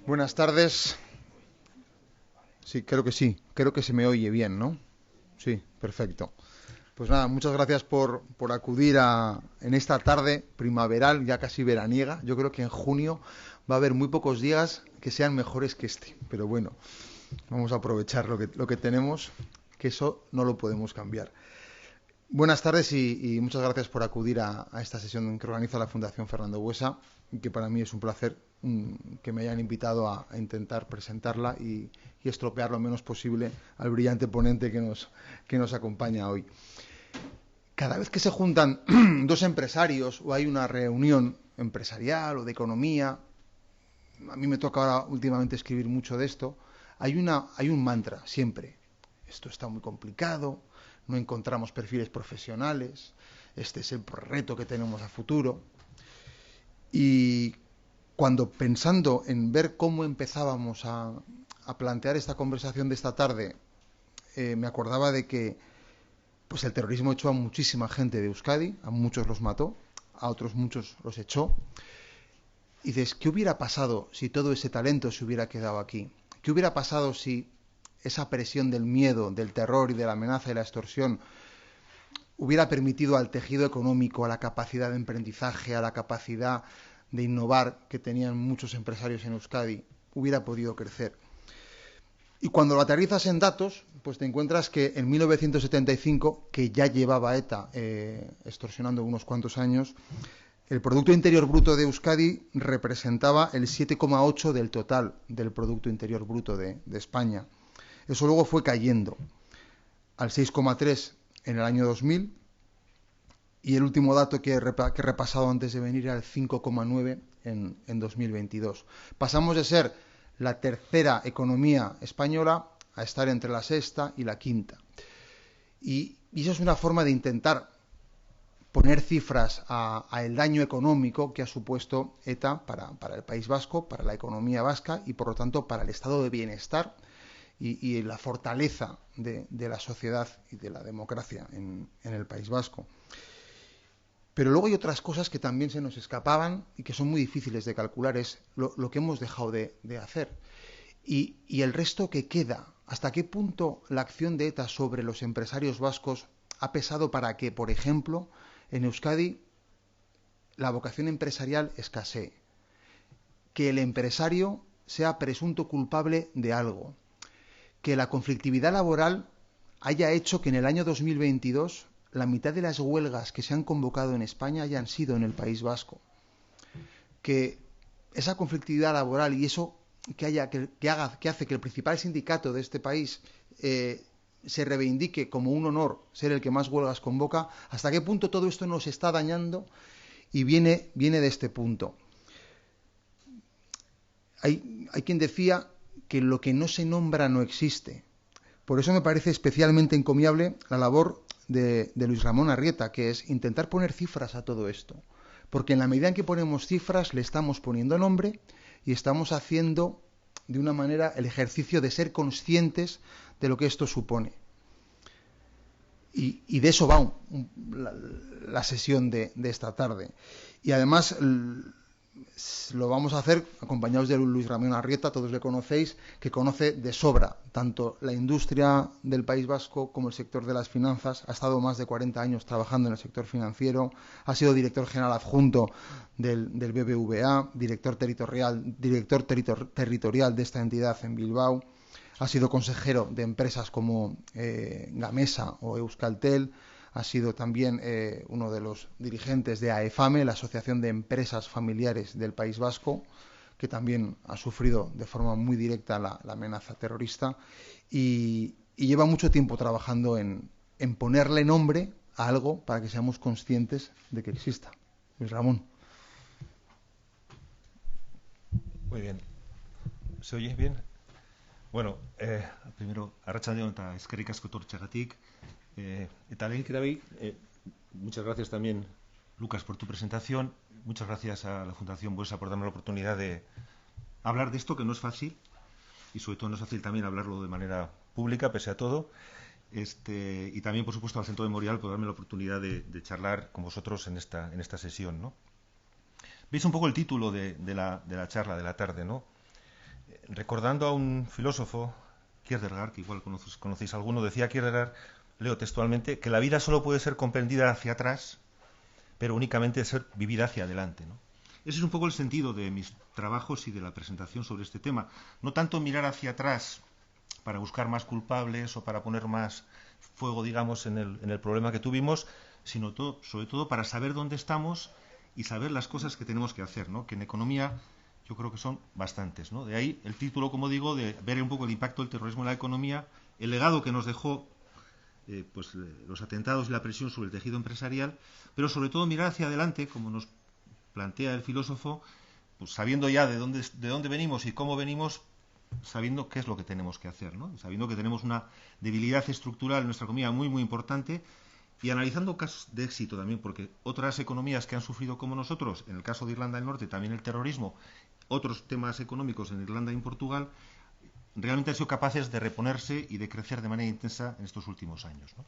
Buenas tardes. Sí, creo que sí. Creo que se me oye bien, ¿no? Sí, perfecto. Pues nada, muchas gracias por acudir en esta tarde primaveral, ya casi veraniega. Yo creo que en junio va a haber muy pocos días que sean mejores que este. Pero bueno, vamos a aprovechar lo que tenemos, que eso no lo podemos cambiar. Buenas tardes y muchas gracias por acudir a esta sesión que organiza la Fundación Fernando Buesa, que para mí es un placer que me hayan invitado a intentar presentarla y estropear lo menos posible al brillante ponente que nos acompaña hoy. Cada vez que se juntan dos empresarios o hay una reunión empresarial o de economía, a mí me toca ahora últimamente escribir mucho de esto, hay un mantra siempre. Esto está muy complicado, no encontramos perfiles profesionales, este es el reto que tenemos a futuro. Y cuando pensando en ver cómo empezábamos a plantear esta conversación de esta tarde, me acordaba de que pues el terrorismo echó a muchísima gente de Euskadi, a muchos los mató, a otros muchos los echó. Y dices, ¿qué hubiera pasado si todo ese talento se hubiera quedado aquí? ¿Qué hubiera pasado si esa presión del miedo, del terror y de la amenaza y la extorsión hubiera permitido al tejido económico, a la capacidad de emprendizaje, a la capacidad de innovar que tenían muchos empresarios en Euskadi, hubiera podido crecer? Y cuando lo aterrizas en datos, pues te encuentras que en 1975, que ya llevaba ETA extorsionando unos cuantos años, el Producto Interior Bruto de Euskadi representaba el 7,8 del total del Producto Interior Bruto de España. Eso luego fue cayendo al 6,3 en el año 2000 y el último dato que he repasado antes de venir era el 5,9 en 2022. Pasamos de ser la tercera economía española a estar entre la sexta y la quinta. Y eso es una forma de intentar poner cifras a el daño económico que ha supuesto ETA para el País Vasco, para la economía vasca y por lo tanto para el estado de bienestar y la fortaleza de la sociedad y de la democracia en el País Vasco. Pero luego hay otras cosas que también se nos escapaban y que son muy difíciles de calcular, es lo que hemos dejado de hacer. Y el resto que queda, ¿hasta qué punto la acción de ETA sobre los empresarios vascos ha pesado para que, por ejemplo, en Euskadi la vocación empresarial escasee? Que el empresario sea presunto culpable de algo. Que la conflictividad laboral haya hecho que en el año 2022 la mitad de las huelgas que se han convocado en España hayan sido en el País Vasco. Que esa conflictividad laboral y eso que hace que el principal sindicato de este país se reivindique como un honor ser el que más huelgas convoca, hasta qué punto todo esto nos está dañando y viene de este punto. Hay quien decía que lo que no se nombra no existe. Por eso me parece especialmente encomiable la labor de Luis Ramón Arrieta, que es intentar poner cifras a todo esto. Porque en la medida en que ponemos cifras, le estamos poniendo nombre y estamos haciendo de una manera el ejercicio de ser conscientes de lo que esto supone. Y de eso va la sesión de esta tarde. Y además lo vamos a hacer acompañados de Luis Ramón Arrieta, todos le conocéis, que conoce de sobra tanto la industria del País Vasco como el sector de las finanzas. Ha estado más de 40 años trabajando en el sector financiero, ha sido director general adjunto del BBVA, director territorial de esta entidad en Bilbao, ha sido consejero de empresas como Gamesa o Euskaltel, ha sido también uno de los dirigentes de AEFAME, la Asociación de Empresas Familiares del País Vasco, que también ha sufrido de forma muy directa la amenaza terrorista y lleva mucho tiempo trabajando en ponerle nombre a algo para que seamos conscientes de que exista. Luis Ramón. Muy bien. ¿Se oye bien? Bueno, primero, arratsalde on eta eskerrik asko etortzeagatik. Eta lehenik eta behin, muchas gracias también, Lucas, por tu presentación. Muchas gracias a la Fundación Buesa por darme la oportunidad de hablar de esto, que no es fácil, y sobre todo no es fácil también hablarlo de manera pública, pese a todo. Y también, por supuesto, al Centro Memorial por darme la oportunidad de charlar con vosotros en esta sesión, ¿no? Veis un poco el título de la charla de la tarde, ¿no? recordando a un filósofo, Kierkegaard, que igual conocéis alguno, decía Kierkegaard, leo textualmente, que la vida solo puede ser comprendida hacia atrás, pero únicamente ser vivida hacia adelante, ¿no? Ese es un poco el sentido de mis trabajos y de la presentación sobre este tema. No tanto mirar hacia atrás para buscar más culpables o para poner más fuego, digamos, en el problema que tuvimos, sino sobre todo para saber dónde estamos y saber las cosas que tenemos que hacer, ¿no? Que en economía yo creo que son bastantes, ¿no? De ahí el título, como digo, de ver un poco el impacto del terrorismo en la economía, el legado que nos dejó los atentados y la presión sobre el tejido empresarial, pero sobre todo mirar hacia adelante, como nos plantea el filósofo, pues sabiendo ya de dónde venimos y cómo venimos, sabiendo qué es lo que tenemos que hacer, ¿no? Sabiendo que tenemos una debilidad estructural en nuestra economía muy, muy importante, y analizando casos de éxito también, porque otras economías que han sufrido como nosotros, en el caso de Irlanda del Norte, también el terrorismo, otros temas económicos en Irlanda y en Portugal, realmente han sido capaces de reponerse y de crecer de manera intensa en estos últimos años, ¿no?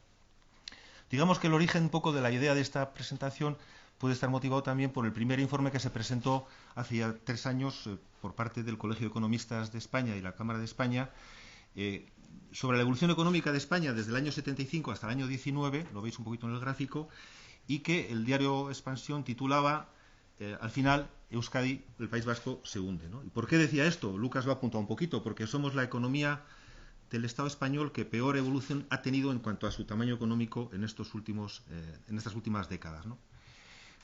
Digamos que el origen un poco de la idea de esta presentación puede estar motivado también por el primer informe que se presentó hace ya 3 años por parte del Colegio de Economistas de España y la Cámara de España sobre la evolución económica de España desde el año 75 hasta el año 19, lo veis un poquito en el gráfico, y que el diario Expansión titulaba al final, Euskadi, el País Vasco, se hunde, ¿no? ¿Y por qué decía esto? Lucas lo ha apuntado un poquito, porque somos la economía del Estado español que peor evolución ha tenido en cuanto a su tamaño económico en estas últimas décadas, ¿no?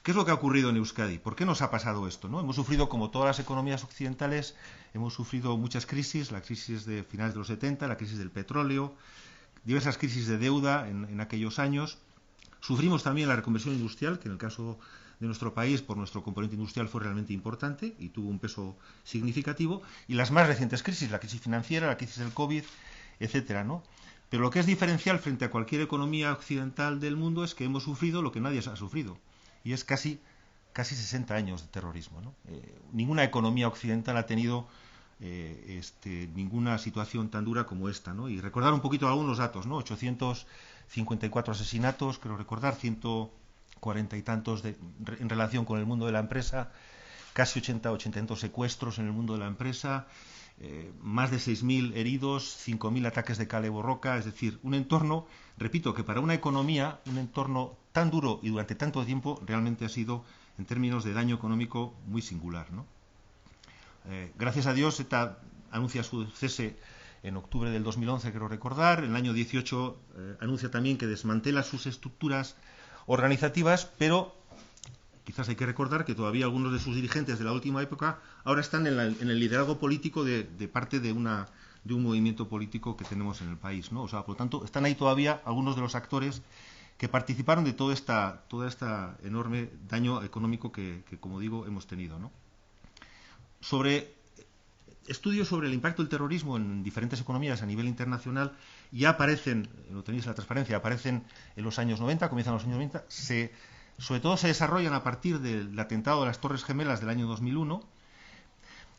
¿Qué es lo que ha ocurrido en Euskadi? ¿Por qué nos ha pasado esto, ¿no? Hemos sufrido, como todas las economías occidentales, hemos sufrido muchas crisis, la crisis de finales de los 70, la crisis del petróleo, diversas crisis de deuda en aquellos años. Sufrimos también la reconversión industrial, que en el caso de nuestro país, por nuestro componente industrial, fue realmente importante y tuvo un peso significativo. Y las más recientes crisis, la crisis financiera, la crisis del COVID, etcétera, ¿no? Pero lo que es diferencial frente a cualquier economía occidental del mundo es que hemos sufrido lo que nadie ha sufrido, y es casi 60 años de terrorismo, ¿no? Ninguna economía occidental ha tenido ninguna situación tan dura como esta, ¿no? Y recordar un poquito algunos datos, ¿no? 854 asesinatos, creo recordar, 140 y tantos en relación con el mundo de la empresa, casi 80 tantos secuestros en el mundo de la empresa, más de 6.000 heridos, 5.000 ataques de cale borroca, es decir, un entorno, repito, que para una economía, un entorno tan duro y durante tanto tiempo, realmente ha sido, en términos de daño económico, muy singular, ¿no? Gracias a Dios, ETA anuncia su cese en octubre del 2011, quiero recordar. En el año 18 anuncia también que desmantela sus estructuras organizativas, pero quizás hay que recordar que todavía algunos de sus dirigentes de la última época ahora están en el liderazgo político de parte de un movimiento político que tenemos en el país, ¿no? O sea, por lo tanto, están ahí todavía algunos de los actores que participaron de toda esta enorme daño económico que, como digo, hemos tenido, ¿no? Estudios sobre el impacto del terrorismo en diferentes economías a nivel internacional ya aparecen, lo tenéis en la transparencia, aparecen en los años 90, comienzan los años 90, sobre todo se desarrollan a partir del atentado de las Torres Gemelas del año 2001.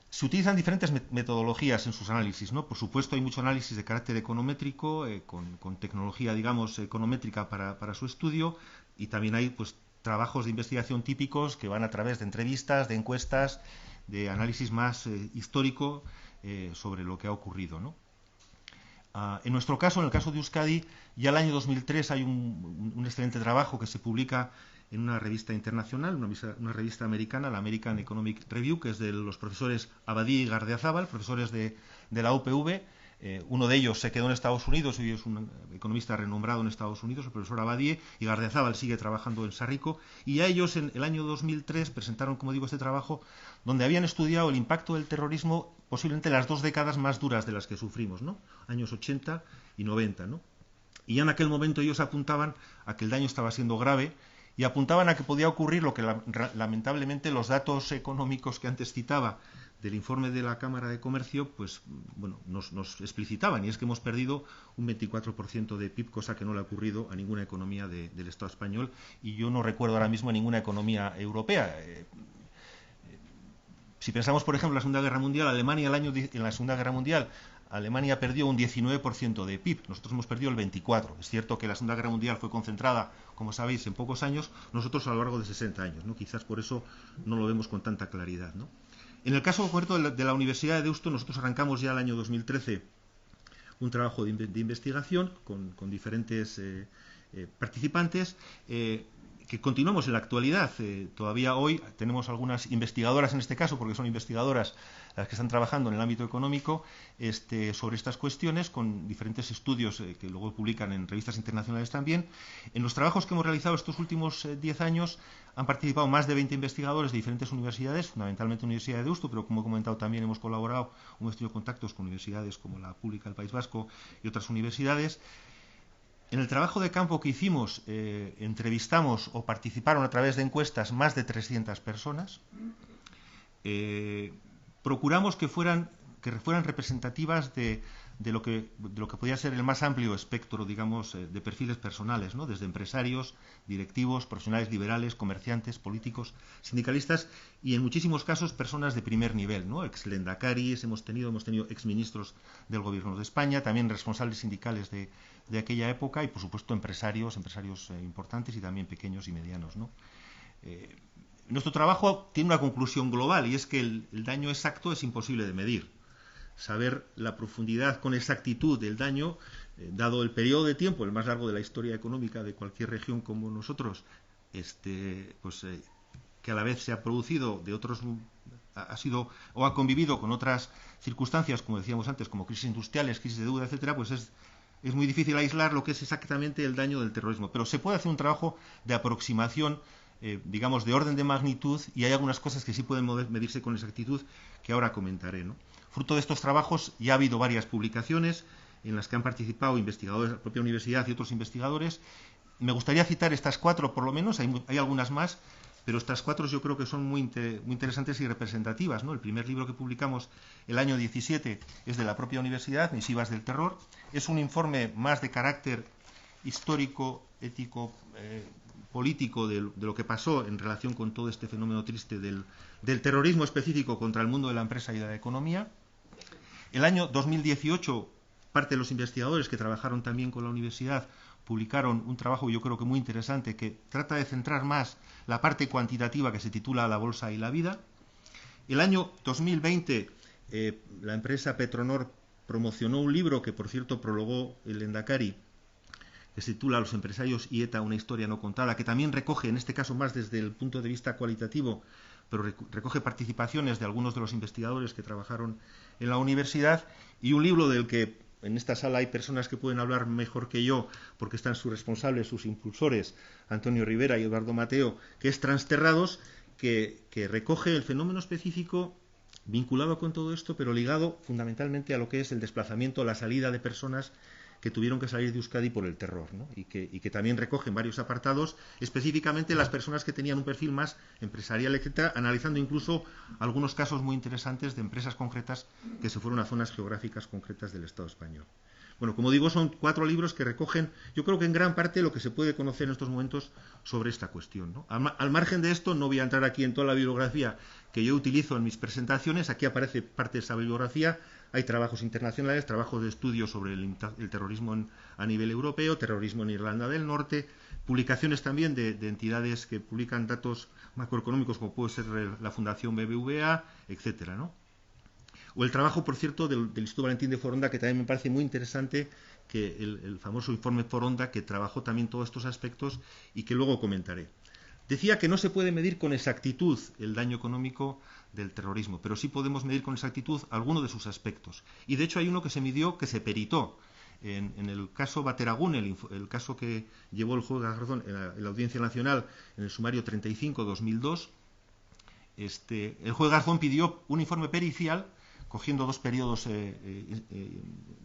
Se utilizan diferentes metodologías en sus análisis, ¿no? Por supuesto, hay mucho análisis de carácter econométrico, con tecnología, digamos, econométrica para su estudio, y también hay, pues, trabajos de investigación típicos que van a través de entrevistas, de encuestas, de análisis más histórico sobre lo que ha ocurrido, ¿no? En nuestro caso, en el caso de Euskadi, ya el año 2003 hay un excelente trabajo que se publica en una revista internacional, una revista americana, la American Economic Review, que es de los profesores Abadí y Gardiazabal, profesores de la UPV. Uno de ellos se quedó en Estados Unidos y es un economista renombrado en Estados Unidos, el profesor Abadie, y Gardiazabal sigue trabajando en Sarrico, y a ellos en el año 2003 presentaron, como digo, este trabajo donde habían estudiado el impacto del terrorismo posiblemente en las 2 décadas más duras de las que sufrimos, ¿no? Años 80 y 90, ¿no? Y ya en aquel momento ellos apuntaban a que el daño estaba siendo grave y apuntaban a que podía ocurrir lo que lamentablemente los datos económicos que antes citaba del informe de la Cámara de Comercio, pues bueno, nos explicitaban, y es que hemos perdido un 24% de PIB, cosa que no le ha ocurrido a ninguna economía del Estado español, y yo no recuerdo ahora mismo ninguna economía europea. Si pensamos, por ejemplo, en la Segunda Guerra Mundial, en la Segunda Guerra Mundial, Alemania perdió un 19% de PIB, nosotros hemos perdido el 24%. Es cierto que la Segunda Guerra Mundial fue concentrada, como sabéis, en pocos años, nosotros a lo largo de 60 años, ¿no? Quizás por eso no lo vemos con tanta claridad, ¿no? En el caso concreto de la Universidad de Deusto, nosotros arrancamos ya el año 2013 un trabajo de investigación con diferentes participantes, que continuamos en la actualidad. Todavía hoy tenemos algunas investigadoras en este caso, porque son investigadoras las que están trabajando en el ámbito económico sobre estas cuestiones, con diferentes estudios que luego publican en revistas internacionales también. En los trabajos que hemos realizado estos últimos 10 años han participado más de 20 investigadores de diferentes universidades, fundamentalmente la Universidad de Deusto, pero como he comentado también hemos colaborado, hemos tenido contactos con universidades como la Pública del País Vasco y otras universidades. En el trabajo de campo que hicimos, entrevistamos o participaron a través de encuestas más de 300 personas. Procuramos que fueran representativas de lo que podía ser el más amplio espectro, digamos, de perfiles personales, ¿no? Desde empresarios, directivos, profesionales liberales, comerciantes, políticos, sindicalistas y en muchísimos casos personas de primer nivel, ¿no? Ex-lendakaris, hemos tenido exministros del gobierno de España, también responsables sindicales de aquella época y, por supuesto, empresarios importantes y también pequeños y medianos, ¿no? Nuestro trabajo tiene una conclusión global y es que el daño exacto es imposible de medir. Saber la profundidad con exactitud del daño, dado el periodo de tiempo, el más largo de la historia económica de cualquier región como nosotros, que a la vez se ha producido ha convivido con otras circunstancias, como decíamos antes, como crisis industriales, crisis de deuda, etcétera, pues es muy difícil aislar lo que es exactamente el daño del terrorismo. Pero se puede hacer un trabajo de aproximación, digamos, de orden de magnitud, y hay algunas cosas que sí pueden medirse con exactitud que ahora comentaré, ¿no? Fruto de estos trabajos ya ha habido varias publicaciones en las que han participado investigadores de la propia universidad y otros investigadores. Me gustaría citar estas 4 por lo menos, hay algunas más, pero estas 4 yo creo que son muy interesantes y representativas, ¿no? El primer libro que publicamos el año 17 es de la propia universidad, Misivas del Terror. Es un informe más de carácter histórico, ético, político de lo que pasó en relación con todo este fenómeno triste del terrorismo específico contra el mundo de la empresa y de la economía. El año 2018, parte de los investigadores que trabajaron también con la universidad publicaron un trabajo yo creo que muy interesante que trata de centrar más la parte cuantitativa que se titula La bolsa y la vida. El año 2020 la empresa Petronor promocionó un libro que por cierto prologó el Lendakari, que se titula Los empresarios y ETA, una historia no contada, que también recoge, en este caso más desde el punto de vista cualitativo, pero recoge participaciones de algunos de los investigadores que trabajaron en la universidad, y un libro del que en esta sala hay personas que pueden hablar mejor que yo, porque están sus responsables, sus impulsores, Antonio Rivera y Eduardo Mateo, que es Transterrados, que recoge el fenómeno específico vinculado con todo esto, pero ligado fundamentalmente a lo que es el desplazamiento, la salida de personas que tuvieron que salir de Euskadi por el terror, ¿no? y que también recogen varios apartados, específicamente las personas que tenían un perfil más empresarial, etcétera, analizando incluso algunos casos muy interesantes de empresas concretas que se fueron a zonas geográficas concretas del Estado español. Bueno, como digo, son 4 libros que recogen, yo creo que en gran parte lo que se puede conocer en estos momentos sobre esta cuestión, ¿no? Al margen de esto, no voy a entrar aquí en toda la bibliografía que yo utilizo en mis presentaciones, aquí aparece parte de esa bibliografía. Hay trabajos internacionales, trabajos de estudio sobre el terrorismo a nivel europeo, terrorismo en Irlanda del Norte, publicaciones también de entidades que publican datos macroeconómicos como puede ser la Fundación BBVA, etcétera, ¿no? O el trabajo, por cierto, del Instituto Valentín de Foronda, que también me parece muy interesante, que el famoso informe Foronda, que trabajó también todos estos aspectos y que luego comentaré. Decía que no se puede medir con exactitud el daño económico del terrorismo, pero sí podemos medir con exactitud alguno de sus aspectos. Y de hecho hay uno que se midió, que se peritó. En el caso Bateragún, el caso que llevó el juez Garzón en la Audiencia Nacional en el sumario 35-2002, el juez Garzón pidió un informe pericial cogiendo 2 periodos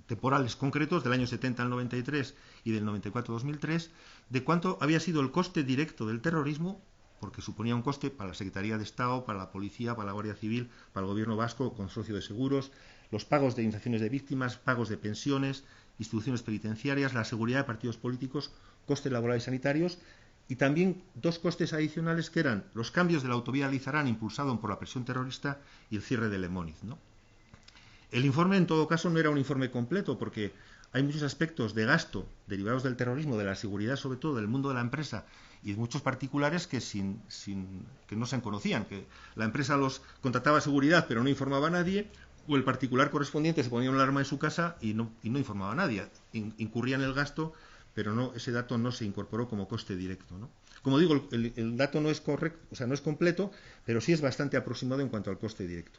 temporales concretos, del año 70 al 93 y del 94-2003, de cuánto había sido el coste directo del terrorismo, porque suponía un coste para la Secretaría de Estado, para la Policía, para la Guardia Civil, para el Gobierno vasco, consorcio de seguros, los pagos de indemnizaciones de víctimas, pagos de pensiones, instituciones penitenciarias, la seguridad de partidos políticos, costes laborales y sanitarios, y también dos costes adicionales que eran los cambios de la autovía Lizarán impulsado por la presión terrorista y el cierre de Lemóniz, ¿no? El informe, en todo caso, no era un informe completo porque hay muchos aspectos de gasto derivados del terrorismo, de la seguridad, sobre todo del mundo de la empresa y de muchos particulares que que no se conocían, que la empresa los contrataba seguridad pero no informaba a nadie, o el particular correspondiente se ponía una alarma en su casa y no informaba a nadie. Incurría en el gasto, pero ese dato no se incorporó como coste directo, ¿no? Como digo, el dato no es correcto, o sea, no es completo, pero sí es bastante aproximado en cuanto al coste directo.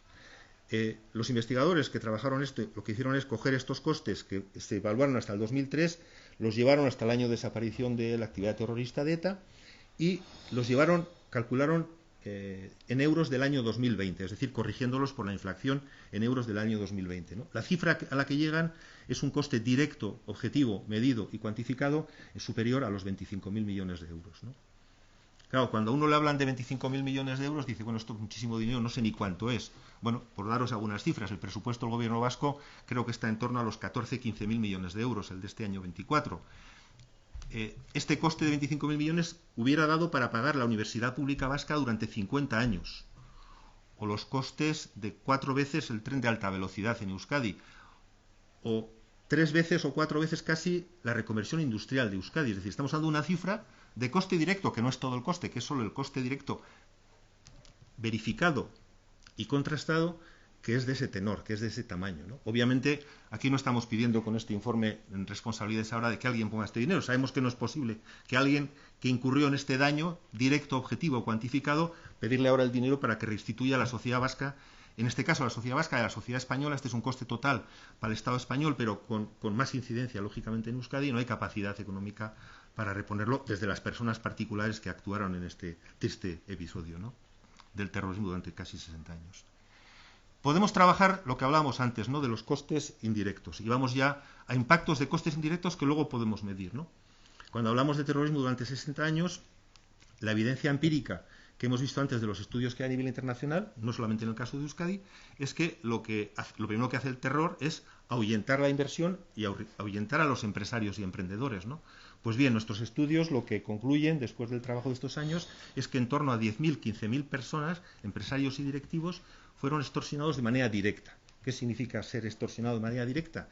Los investigadores que trabajaron esto, lo que hicieron es coger estos costes que se evaluaron hasta el 2003, los llevaron hasta el año de desaparición de la actividad terrorista de ETA y los calcularon en euros del año 2020, es decir, corrigiéndolos por la inflación en euros del año 2020, ¿no? La cifra a la que llegan es un coste directo, objetivo, medido y cuantificado superior a los 25.000 millones de euros, ¿no? Claro, cuando a uno le hablan de 25.000 millones de euros, dice, bueno, esto es muchísimo dinero, no sé ni cuánto es. Bueno, por daros algunas cifras, el presupuesto del gobierno vasco creo que está en torno a los 14-15.000 millones de euros, el de este año 24. Este coste de 25.000 millones hubiera dado para pagar la Universidad Pública Vasca durante 50 años, o los costes de 4 veces el tren de alta velocidad en Euskadi, o 3 veces o 4 veces casi la reconversión industrial de Euskadi. Es decir, estamos hablando de una cifra de coste directo, que no es todo el coste, que es solo el coste directo verificado y contrastado, que es de ese tenor, que es de ese tamaño, ¿no? Obviamente, aquí no estamos pidiendo con este informe en responsabilidades ahora de que alguien ponga este dinero. Sabemos que no es posible que alguien que incurrió en este daño directo, objetivo, cuantificado, pedirle ahora el dinero para que restituya a la sociedad vasca, en este caso a la sociedad vasca y a la sociedad española. Este es un coste total para el Estado español, pero con más incidencia, lógicamente, en Euskadi, y no hay capacidad económica para reponerlo desde las personas particulares que actuaron en este triste episodio, ¿no?, del terrorismo durante casi 60 años. Podemos trabajar lo que hablábamos antes, ¿no?, de los costes indirectos, y vamos ya a impactos de costes indirectos que luego podemos medir, ¿no? Cuando hablamos de terrorismo durante 60 años, la evidencia empírica que hemos visto antes de los estudios que hay a nivel internacional, no solamente en el caso de Euskadi, es que lo primero que hace el terror es ahuyentar la inversión y ahuyentar a los empresarios y emprendedores, ¿no? Pues bien, nuestros estudios lo que concluyen después del trabajo de estos años es que en torno a 10.000, 15.000 personas, empresarios y directivos, fueron extorsionados de manera directa. ¿Qué significa ser extorsionado de manera directa?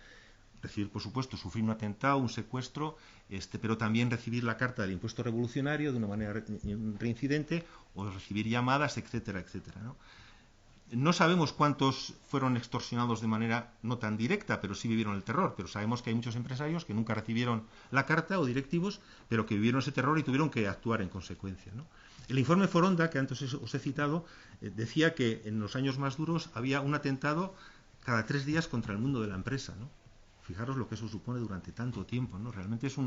Recibir, por supuesto, sufrir un atentado, un secuestro, pero también recibir la carta del impuesto revolucionario de una manera reincidente, o recibir llamadas, etcétera, etcétera, ¿no? No sabemos cuántos fueron extorsionados de manera no tan directa, pero sí vivieron el terror. Pero sabemos que hay muchos empresarios que nunca recibieron la carta, o directivos, pero que vivieron ese terror y tuvieron que actuar en consecuencia, ¿no? El informe Foronda, que antes os he citado, decía que en los años más duros había un atentado cada 3 días contra el mundo de la empresa, ¿no? Fijaros lo que eso supone durante tanto tiempo, ¿no? Realmente es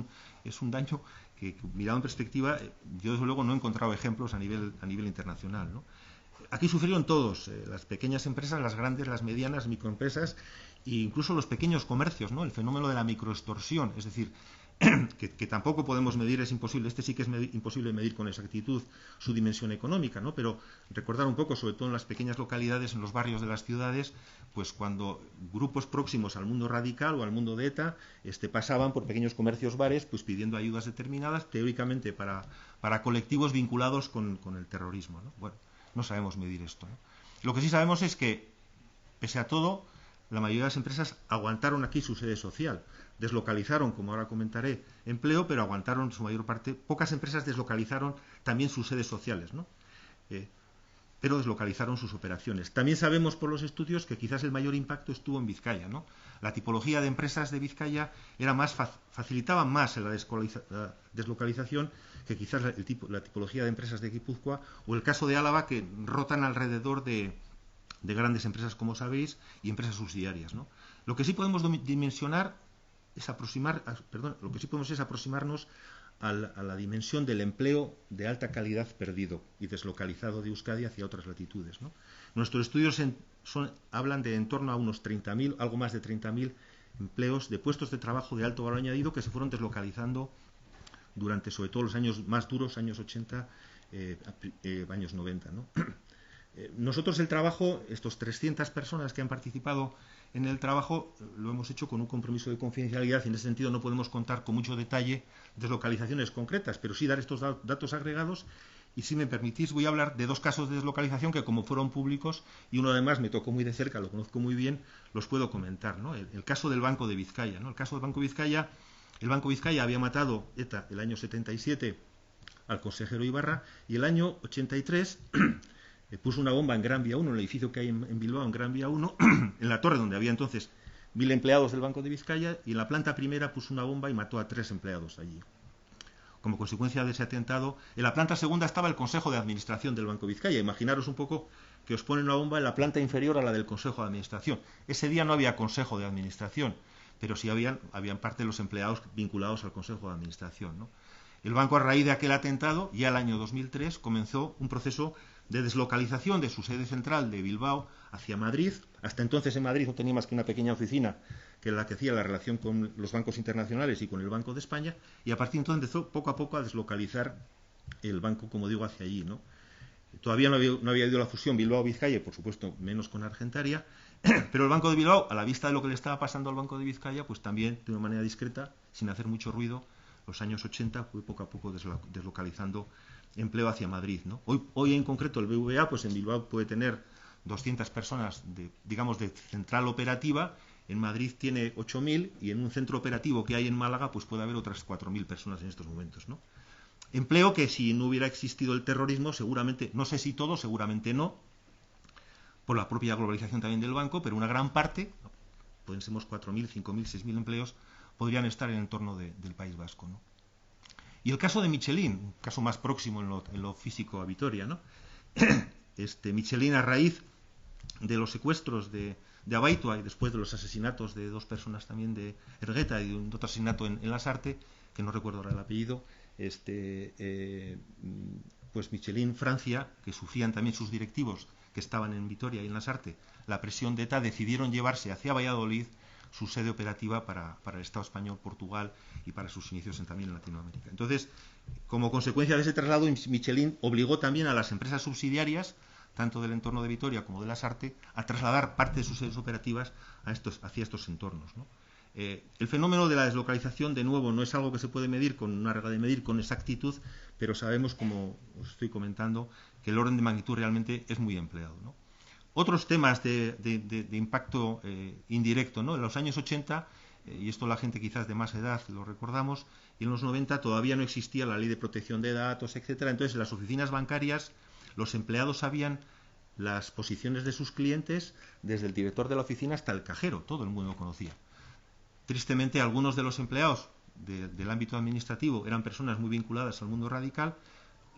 un daño que, mirado en perspectiva, yo desde luego no he encontrado ejemplos a nivel internacional, ¿no? Aquí sufrieron todos, las pequeñas empresas, las grandes, las medianas, microempresas, e incluso los pequeños comercios, ¿no? El fenómeno de la microextorsión, es decir, que tampoco podemos medir, es imposible, sí que es imposible medir con exactitud su dimensión económica, ¿no? Pero recordar un poco, sobre todo en las pequeñas localidades, en los barrios de las ciudades, pues cuando grupos próximos al mundo radical o al mundo de ETA pasaban por pequeños comercios, bares, pues pidiendo ayudas determinadas, teóricamente para colectivos vinculados con el terrorismo, ¿no? Bueno, no sabemos medir esto, ¿no? Lo que sí sabemos es que, pese a todo, la mayoría de las empresas aguantaron aquí su sede social, deslocalizaron, como ahora comentaré, empleo, pero aguantaron su mayor parte. Pocas empresas deslocalizaron también sus sedes sociales, ¿no? Pero deslocalizaron sus operaciones. También sabemos por los estudios que quizás el mayor impacto estuvo en Vizcaya, ¿no? La tipología de empresas de Vizcaya era facilitaba más la deslocalización que quizás la tipología de empresas de Guipúzcoa, o el caso de Álava, que rotan alrededor de grandes empresas, como sabéis, y empresas subsidiarias, ¿no? Lo que sí podemos dimensionar es aproximarnos a la dimensión del empleo de alta calidad perdido y deslocalizado de Euskadi hacia otras latitudes, ¿no? Nuestros estudios hablan de en torno a unos 30.000, algo más de 30.000 empleos de puestos de trabajo de alto valor añadido que se fueron deslocalizando durante, sobre todo, los años más duros, años 80, años 90, ¿no? Nosotros el trabajo, estos 300 personas que han participado en el trabajo, lo hemos hecho con un compromiso de confidencialidad y en ese sentido no podemos contar con mucho detalle deslocalizaciones concretas, pero sí dar estos datos agregados. Y si me permitís, voy a hablar de 2 casos de deslocalización que, como fueron públicos, y uno además me tocó muy de cerca, lo conozco muy bien, los puedo comentar, ¿no? El caso del Banco de Vizcaya, ¿no? El caso del Banco de Vizcaya, el Banco de Vizcaya había matado ETA el año 77 al consejero Ibarra, y el año 83 puso una bomba en Gran Vía 1, en el edificio que hay en Bilbao, en Gran Vía 1, en la torre donde había entonces 1000 empleados del Banco de Vizcaya, y en la planta primera puso una bomba y mató a 3 empleados allí. Como consecuencia de ese atentado, en la planta segunda estaba el Consejo de Administración del Banco de Vizcaya. Imaginaros un poco que os ponen una bomba en la planta inferior a la del Consejo de Administración. Ese día no había Consejo de Administración, pero sí habían parte de los empleados vinculados al Consejo de Administración, ¿no? El banco, a raíz de aquel atentado, ya el año 2003, comenzó un proceso de deslocalización de su sede central de Bilbao hacia Madrid. Hasta entonces en Madrid no tenía más que una pequeña oficina que la que hacía la relación con los bancos internacionales y con el Banco de España, y a partir de entonces empezó poco a poco a deslocalizar el banco, como digo, hacia allí, ¿no? Todavía no había ido la fusión Bilbao-Vizcaya, por supuesto, menos con Argentaria, pero el Banco de Bilbao, a la vista de lo que le estaba pasando al Banco de Vizcaya, pues también, de una manera discreta, sin hacer mucho ruido, los años 80 fue poco a poco deslocalizando empleo hacia Madrid, ¿no? Hoy en concreto el BVA, pues en Bilbao puede tener 200 personas, digamos, de central operativa. En Madrid tiene 8.000 y en un centro operativo que hay en Málaga pues puede haber otras 4.000 personas en estos momentos, ¿no? Empleo que, si no hubiera existido el terrorismo, seguramente, no sé si todo, seguramente no, por la propia globalización también del banco, pero una gran parte, pueden ser 4.000, 5.000, 6.000 empleos, podrían estar en el entorno del País Vasco, ¿no? Y el caso de Michelin, un caso más próximo en lo físico a Vitoria, ¿no? Michelin, a raíz de los secuestros de Abaitua y después de los asesinatos de 2 personas también de Ergueta y de otro asesinato en Lasarte, que no recuerdo ahora el apellido, pues Michelin Francia, que sufrían también sus directivos que estaban en Vitoria y en Lasarte, la presión de ETA, decidieron llevarse hacia Valladolid su sede operativa para el Estado español, Portugal y para sus inicios también en Latinoamérica. Entonces, como consecuencia de ese traslado, Michelin obligó también a las empresas subsidiarias, tanto del entorno de Vitoria como de Lasarte, a trasladar parte de sus sedes operativas hacia estos entornos, ¿no? El fenómeno de la deslocalización, de nuevo, no es algo que se puede medir con una regla de medir con exactitud, pero sabemos, como os estoy comentando, que el orden de magnitud realmente es muy empleado, ¿no? Otros temas de impacto indirecto, ¿no? En los años 80, y esto la gente quizás de más edad lo recordamos, y en los 90 todavía no existía la ley de protección de datos, etcétera. Entonces, en las oficinas bancarias, los empleados sabían las posiciones de sus clientes desde el director de la oficina hasta el cajero, todo el mundo lo conocía. Tristemente, algunos de los empleados del ámbito administrativo eran personas muy vinculadas al mundo radical,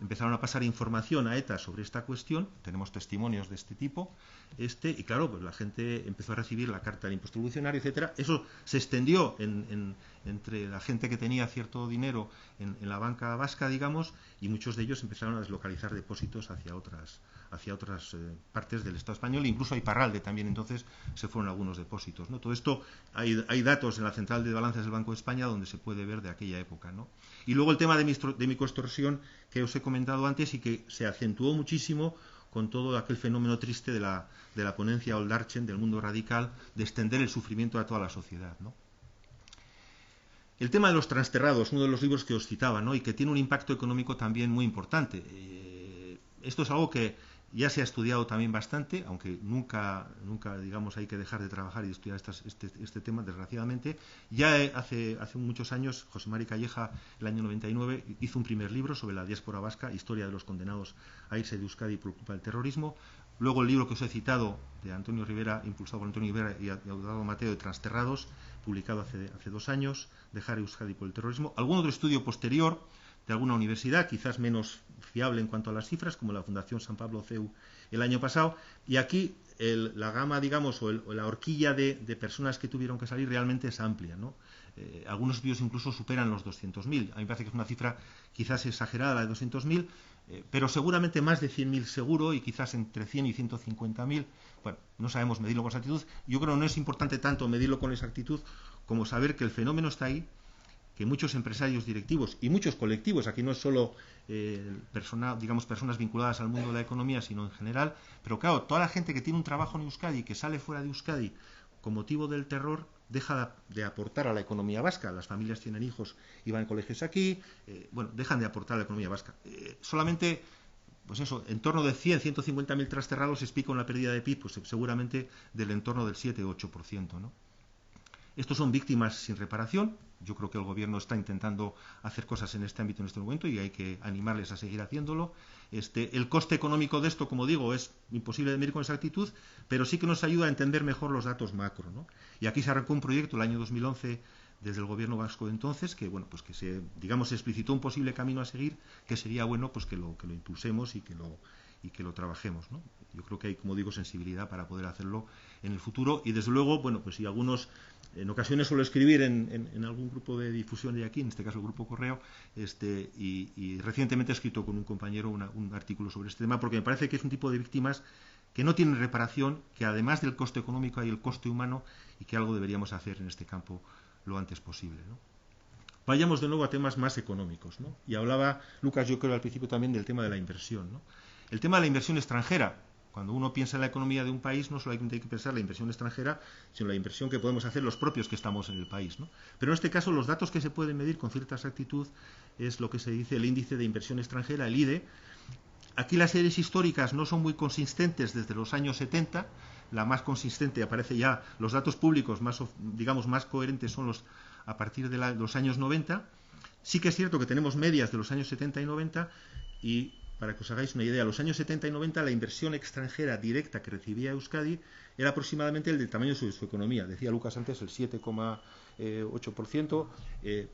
empezaron a pasar información a ETA sobre esta cuestión, tenemos testimonios de este tipo, y claro, pues la gente empezó a recibir la carta del impuesto revolucionario, etcétera. Eso se extendió entre la gente que tenía cierto dinero en la banca vasca, digamos, y muchos de ellos empezaron a deslocalizar depósitos hacia otras partes del Estado español, incluso a Iparralde también entonces se fueron algunos depósitos, ¿no? Todo esto, hay datos en la central de balances del Banco de España donde se puede ver de aquella época, ¿no? Y luego el tema de microextorsión que os he comentado antes y que se acentuó muchísimo con todo aquel fenómeno triste de la ponencia Oldarchen del mundo radical, de extender el sufrimiento a toda la sociedad, ¿no? El tema de los transterrados, uno de los libros que os citaba, ¿no? Y que tiene un impacto económico también muy importante. Esto es algo que ya se ha estudiado también bastante, aunque nunca digamos, hay que dejar de trabajar y de estudiar este tema, desgraciadamente. Ya hace muchos años, José Mari Calleja, el año 99, hizo un primer libro sobre la diáspora vasca, Historia de los condenados a irse de Euskadi por culpa del terrorismo. Luego el libro que os he citado, de Antonio Rivera, impulsado por Antonio Rivera y Eduardo Mateo, de Transterrados, publicado hace 2 años, Dejar Euskadi por el terrorismo. Algún otro estudio posterior de alguna universidad, quizás menos fiable en cuanto a las cifras, como la Fundación San Pablo CEU el año pasado, y aquí la gama, digamos, o la horquilla de personas que tuvieron que salir realmente es amplia, ¿no? Algunos estudios incluso superan los 200.000. A mí me parece que es una cifra quizás exagerada, la de 200.000, pero seguramente más de 100.000 seguro, y quizás entre 100 y 150.000. Bueno, no sabemos medirlo con exactitud. Yo creo que no es importante tanto medirlo con exactitud como saber que el fenómeno está ahí, que muchos empresarios directivos y muchos colectivos, aquí no es solo personas vinculadas al mundo de la economía, sino en general, pero claro, toda la gente que tiene un trabajo en Euskadi y que sale fuera de Euskadi con motivo del terror, deja de aportar a la economía vasca. Las familias tienen hijos y van a colegios aquí, dejan de aportar a la economía vasca. Solamente, pues eso, en torno de 150.000 trasterrados se explica una pérdida de PIB, pues seguramente del entorno del 7-8%, ¿no? Estos son víctimas sin reparación. Yo creo que el gobierno está intentando hacer cosas en este ámbito en este momento y hay que animarles a seguir haciéndolo. El coste económico de esto, como digo, es imposible de medir con exactitud, pero sí que nos ayuda a entender mejor los datos macro, ¿no? Y aquí se arrancó un proyecto el año 2011 desde el gobierno vasco de entonces, que se explicitó un posible camino a seguir, que sería bueno pues que lo impulsemos y que lo trabajemos, ¿no? Yo creo que hay, como digo, sensibilidad para poder hacerlo en el futuro y desde luego, pues si algunos, en ocasiones suelo escribir en algún grupo de difusión de aquí, en este caso el Grupo Correo, y recientemente he escrito con un compañero un artículo sobre este tema, porque me parece que es un tipo de víctimas que no tienen reparación, que además del coste económico hay el coste humano y que algo deberíamos hacer en este campo lo antes posible, ¿no? Vayamos de nuevo a temas más económicos, ¿no? Y hablaba Lucas, yo creo al principio también del tema de la inversión, ¿no? El tema de la inversión extranjera. Cuando uno piensa en la economía de un país, no solamente hay que pensar en la inversión extranjera, sino la inversión que podemos hacer los propios que estamos en el país, ¿no? Pero en este caso, los datos que se pueden medir con cierta exactitud es lo que se dice el índice de inversión extranjera, el IDE. Aquí las series históricas no son muy consistentes desde los años 70. La más consistente aparece ya, los datos públicos más coherentes son los a partir de los años 90. Sí que es cierto que tenemos medias de los años 70 y 90 y para que os hagáis una idea, los años 70 y 90 la inversión extranjera directa que recibía Euskadi era aproximadamente el del tamaño de su economía. Decía Lucas antes el 7,8%,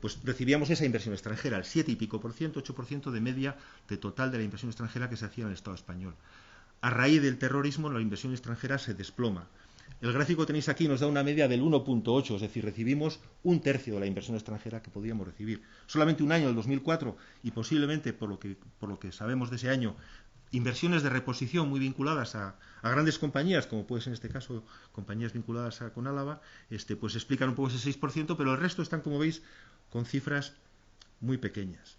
pues recibíamos esa inversión extranjera, el 7 y pico por ciento, 8% de media de total de la inversión extranjera que se hacía en el Estado español. A raíz del terrorismo la inversión extranjera se desploma. El gráfico tenéis aquí, nos da una media del 1,8, es decir, recibimos un tercio de la inversión extranjera que podíamos recibir. Solamente un año, el 2004, y posiblemente, por lo que sabemos de ese año, inversiones de reposición muy vinculadas a grandes compañías, como puede ser en este caso compañías vinculadas con Álava, pues explican un poco ese 6%, pero el resto están, como veis, con cifras muy pequeñas.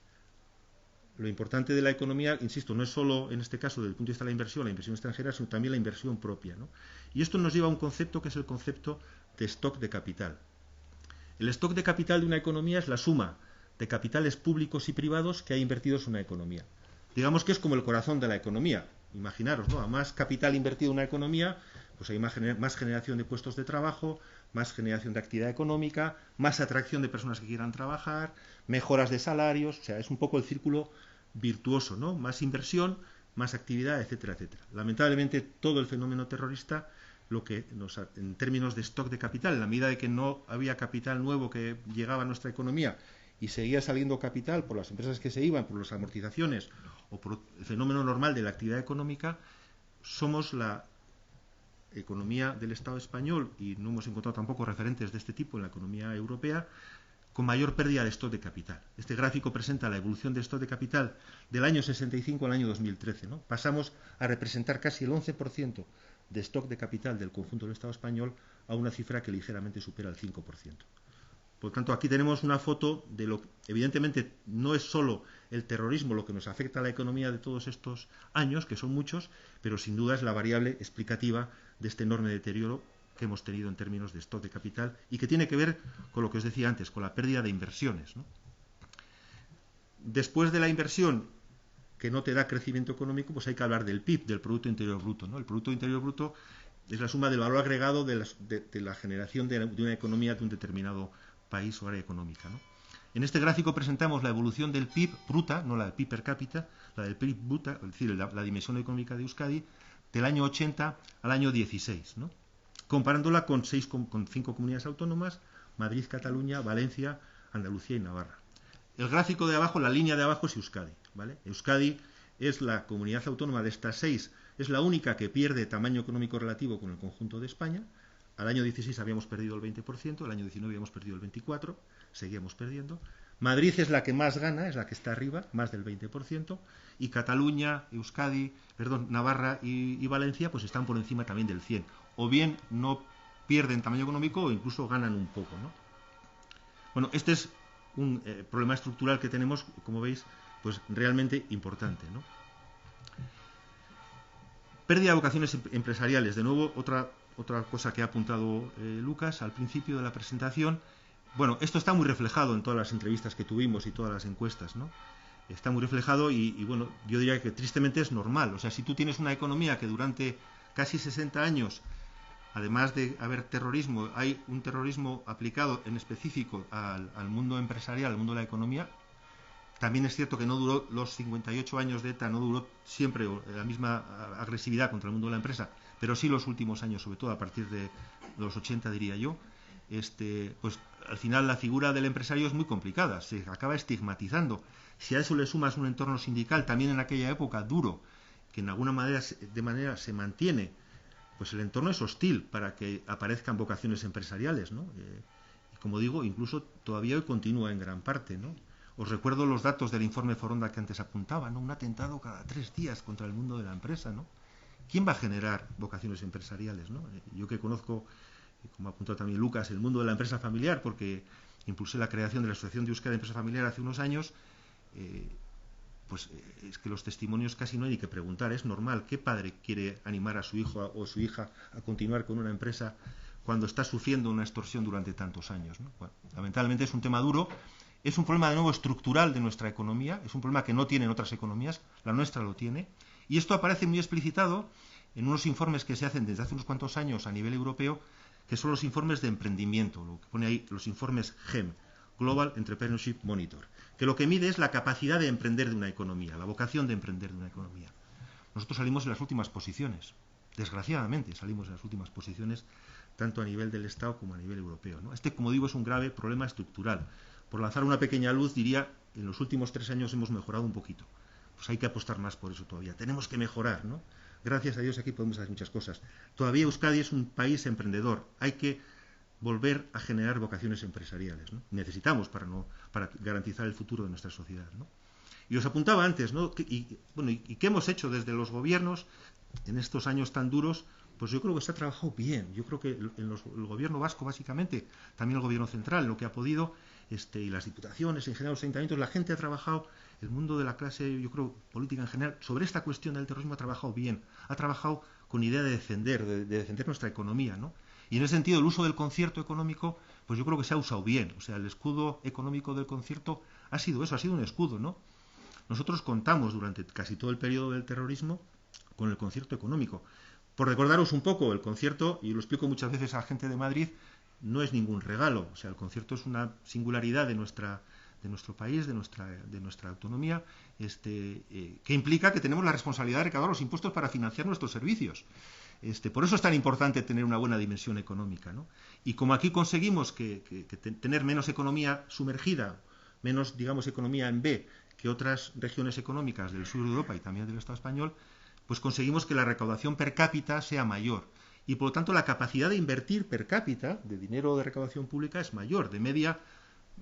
Lo importante de la economía, insisto, no es solo en este caso desde el punto de vista de la inversión extranjera, sino también la inversión propia, ¿no? Y esto nos lleva a un concepto que es el concepto de stock de capital. El stock de capital de una economía es la suma de capitales públicos y privados que hay invertidos en una economía. Digamos que es como el corazón de la economía. Imaginaros, ¿no? A más capital invertido en una economía, pues hay más generación de puestos de trabajo, más generación de actividad económica, más atracción de personas que quieran trabajar, mejoras de salarios, o sea, es un poco el círculo virtuoso, ¿no? Más inversión, más actividad, etcétera, etcétera. Lamentablemente, todo el fenómeno terrorista, en términos de stock de capital, en la medida de que no había capital nuevo que llegaba a nuestra economía y seguía saliendo capital por las empresas que se iban, por las amortizaciones o por el fenómeno normal de la actividad económica, somos la economía del Estado español, y no hemos encontrado tampoco referentes de este tipo en la economía europea, con mayor pérdida de stock de capital. Este gráfico presenta la evolución de stock de capital del año 65 al año 2013, ¿no? Pasamos a representar casi el 11% de stock de capital del conjunto del Estado español a una cifra que ligeramente supera el 5%. Por lo tanto, aquí tenemos una foto de lo que, evidentemente, no es solo el terrorismo lo que nos afecta a la economía de todos estos años, que son muchos, pero sin duda es la variable explicativa de este enorme deterioro que hemos tenido en términos de stock de capital y que tiene que ver con lo que os decía antes, con la pérdida de inversiones, ¿no? Después de la inversión que no te da crecimiento económico, pues hay que hablar del PIB, del Producto Interior Bruto, ¿no? El Producto Interior Bruto es la suma del valor agregado de la generación de una economía de un determinado país o área económica, ¿no? En este gráfico presentamos la evolución del PIB bruta, no la del PIB per cápita, la del PIB bruta, es decir, la dimensión económica de Euskadi, del año 80 al año 16, ¿no? Comparándola con 5 comunidades autónomas, Madrid, Cataluña, Valencia, Andalucía y Navarra. El gráfico de abajo, la línea de abajo es Euskadi, ¿vale? Euskadi es la comunidad autónoma de estas 6, es la única que pierde tamaño económico relativo con el conjunto de España. Al año 16 habíamos perdido el 20%, al año 19 habíamos perdido el 24%, seguíamos perdiendo. Madrid es la que más gana, es la que está arriba, más del 20%, y Cataluña, Navarra y Valencia pues están por encima también del 100%. O bien no pierden tamaño económico o incluso ganan un poco, ¿no? Bueno, este es un problema estructural que tenemos, como veis, pues realmente importante, ¿no? Pérdida de vocaciones empresariales. De nuevo, otra cosa que ha apuntado Lucas al principio de la presentación. Bueno, esto está muy reflejado en todas las entrevistas que tuvimos y todas las encuestas, ¿no? Está muy reflejado y bueno, yo diría que tristemente es normal. O sea, si tú tienes una economía que durante casi 60 años, además de haber terrorismo, hay un terrorismo aplicado en específico al mundo empresarial, al mundo de la economía. También es cierto que no duró los 58 años de ETA, no duró siempre la misma agresividad contra el mundo de la empresa, pero sí los últimos años, sobre todo a partir de los 80, diría yo. Pues al final la figura del empresario es muy complicada, se acaba estigmatizando. Si a eso le sumas un entorno sindical, también en aquella época duro, que en alguna manera se mantiene, pues el entorno es hostil para que aparezcan vocaciones empresariales, ¿no? Y como digo, incluso todavía hoy continúa en gran parte, ¿no? Os recuerdo los datos del informe Foronda que antes apuntaba, ¿no? Un atentado cada 3 días contra el mundo de la empresa, ¿no? ¿Quién va a generar vocaciones empresariales, ¿no? Yo que conozco, como ha apuntado también Lucas, el mundo de la empresa familiar, porque impulsé la creación de la Asociación de Euskadi de Empresa Familiar hace unos años, pues es que los testimonios casi no hay ni que preguntar. Es normal. ¿Qué padre quiere animar a su hijo o su hija a continuar con una empresa cuando está sufriendo una extorsión durante tantos años, ¿no? Bueno, lamentablemente es un tema duro. Es un problema de nuevo estructural de nuestra economía. Es un problema que no tienen otras economías. La nuestra lo tiene. Y esto aparece muy explicitado en unos informes que se hacen desde hace unos cuantos años a nivel europeo, que son los informes de emprendimiento, lo que pone ahí los informes GEM, Global Entrepreneurship Monitor, que lo que mide es la capacidad de emprender de una economía, la vocación de emprender de una economía. Nosotros salimos en las últimas posiciones, desgraciadamente salimos en las últimas posiciones, tanto a nivel del Estado como a nivel europeo, ¿no? Como digo, es un grave problema estructural. Por lanzar una pequeña luz, diría, en los últimos 3 años hemos mejorado un poquito. Pues hay que apostar más por eso todavía. Tenemos que mejorar, ¿no? Gracias a Dios aquí podemos hacer muchas cosas. Todavía Euskadi es un país emprendedor. Hay que volver a generar vocaciones empresariales, ¿no? Necesitamos para garantizar el futuro de nuestra sociedad, ¿no? Y os apuntaba antes, ¿no? ¿Y qué hemos hecho desde los gobiernos en estos años tan duros? Pues yo creo que se ha trabajado bien. Yo creo que el gobierno vasco, básicamente, también el gobierno central, lo que ha podido, y las diputaciones, en general los ayuntamientos, la gente ha trabajado, el mundo de la clase, yo creo, política en general, sobre esta cuestión del terrorismo ha trabajado bien. Ha trabajado con idea de defender nuestra economía, ¿no? Y en ese sentido, el uso del concierto económico, pues yo creo que se ha usado bien. O sea, el escudo económico del concierto ha sido eso, ha sido un escudo, ¿no? Nosotros contamos durante casi todo el periodo del terrorismo con el concierto económico. Por recordaros un poco, el concierto, y lo explico muchas veces a la gente de Madrid, no es ningún regalo. O sea, el concierto es una singularidad de nuestro país, de nuestra autonomía, que implica que tenemos la responsabilidad de recaudar los impuestos para financiar nuestros servicios. Por eso es tan importante tener una buena dimensión económica, ¿no? Y como aquí conseguimos tener menos economía sumergida, menos, digamos, economía en B que otras regiones económicas del sur de Europa y también del Estado español, pues conseguimos que la recaudación per cápita sea mayor. Y por lo tanto la capacidad de invertir per cápita de dinero de recaudación pública es mayor. De media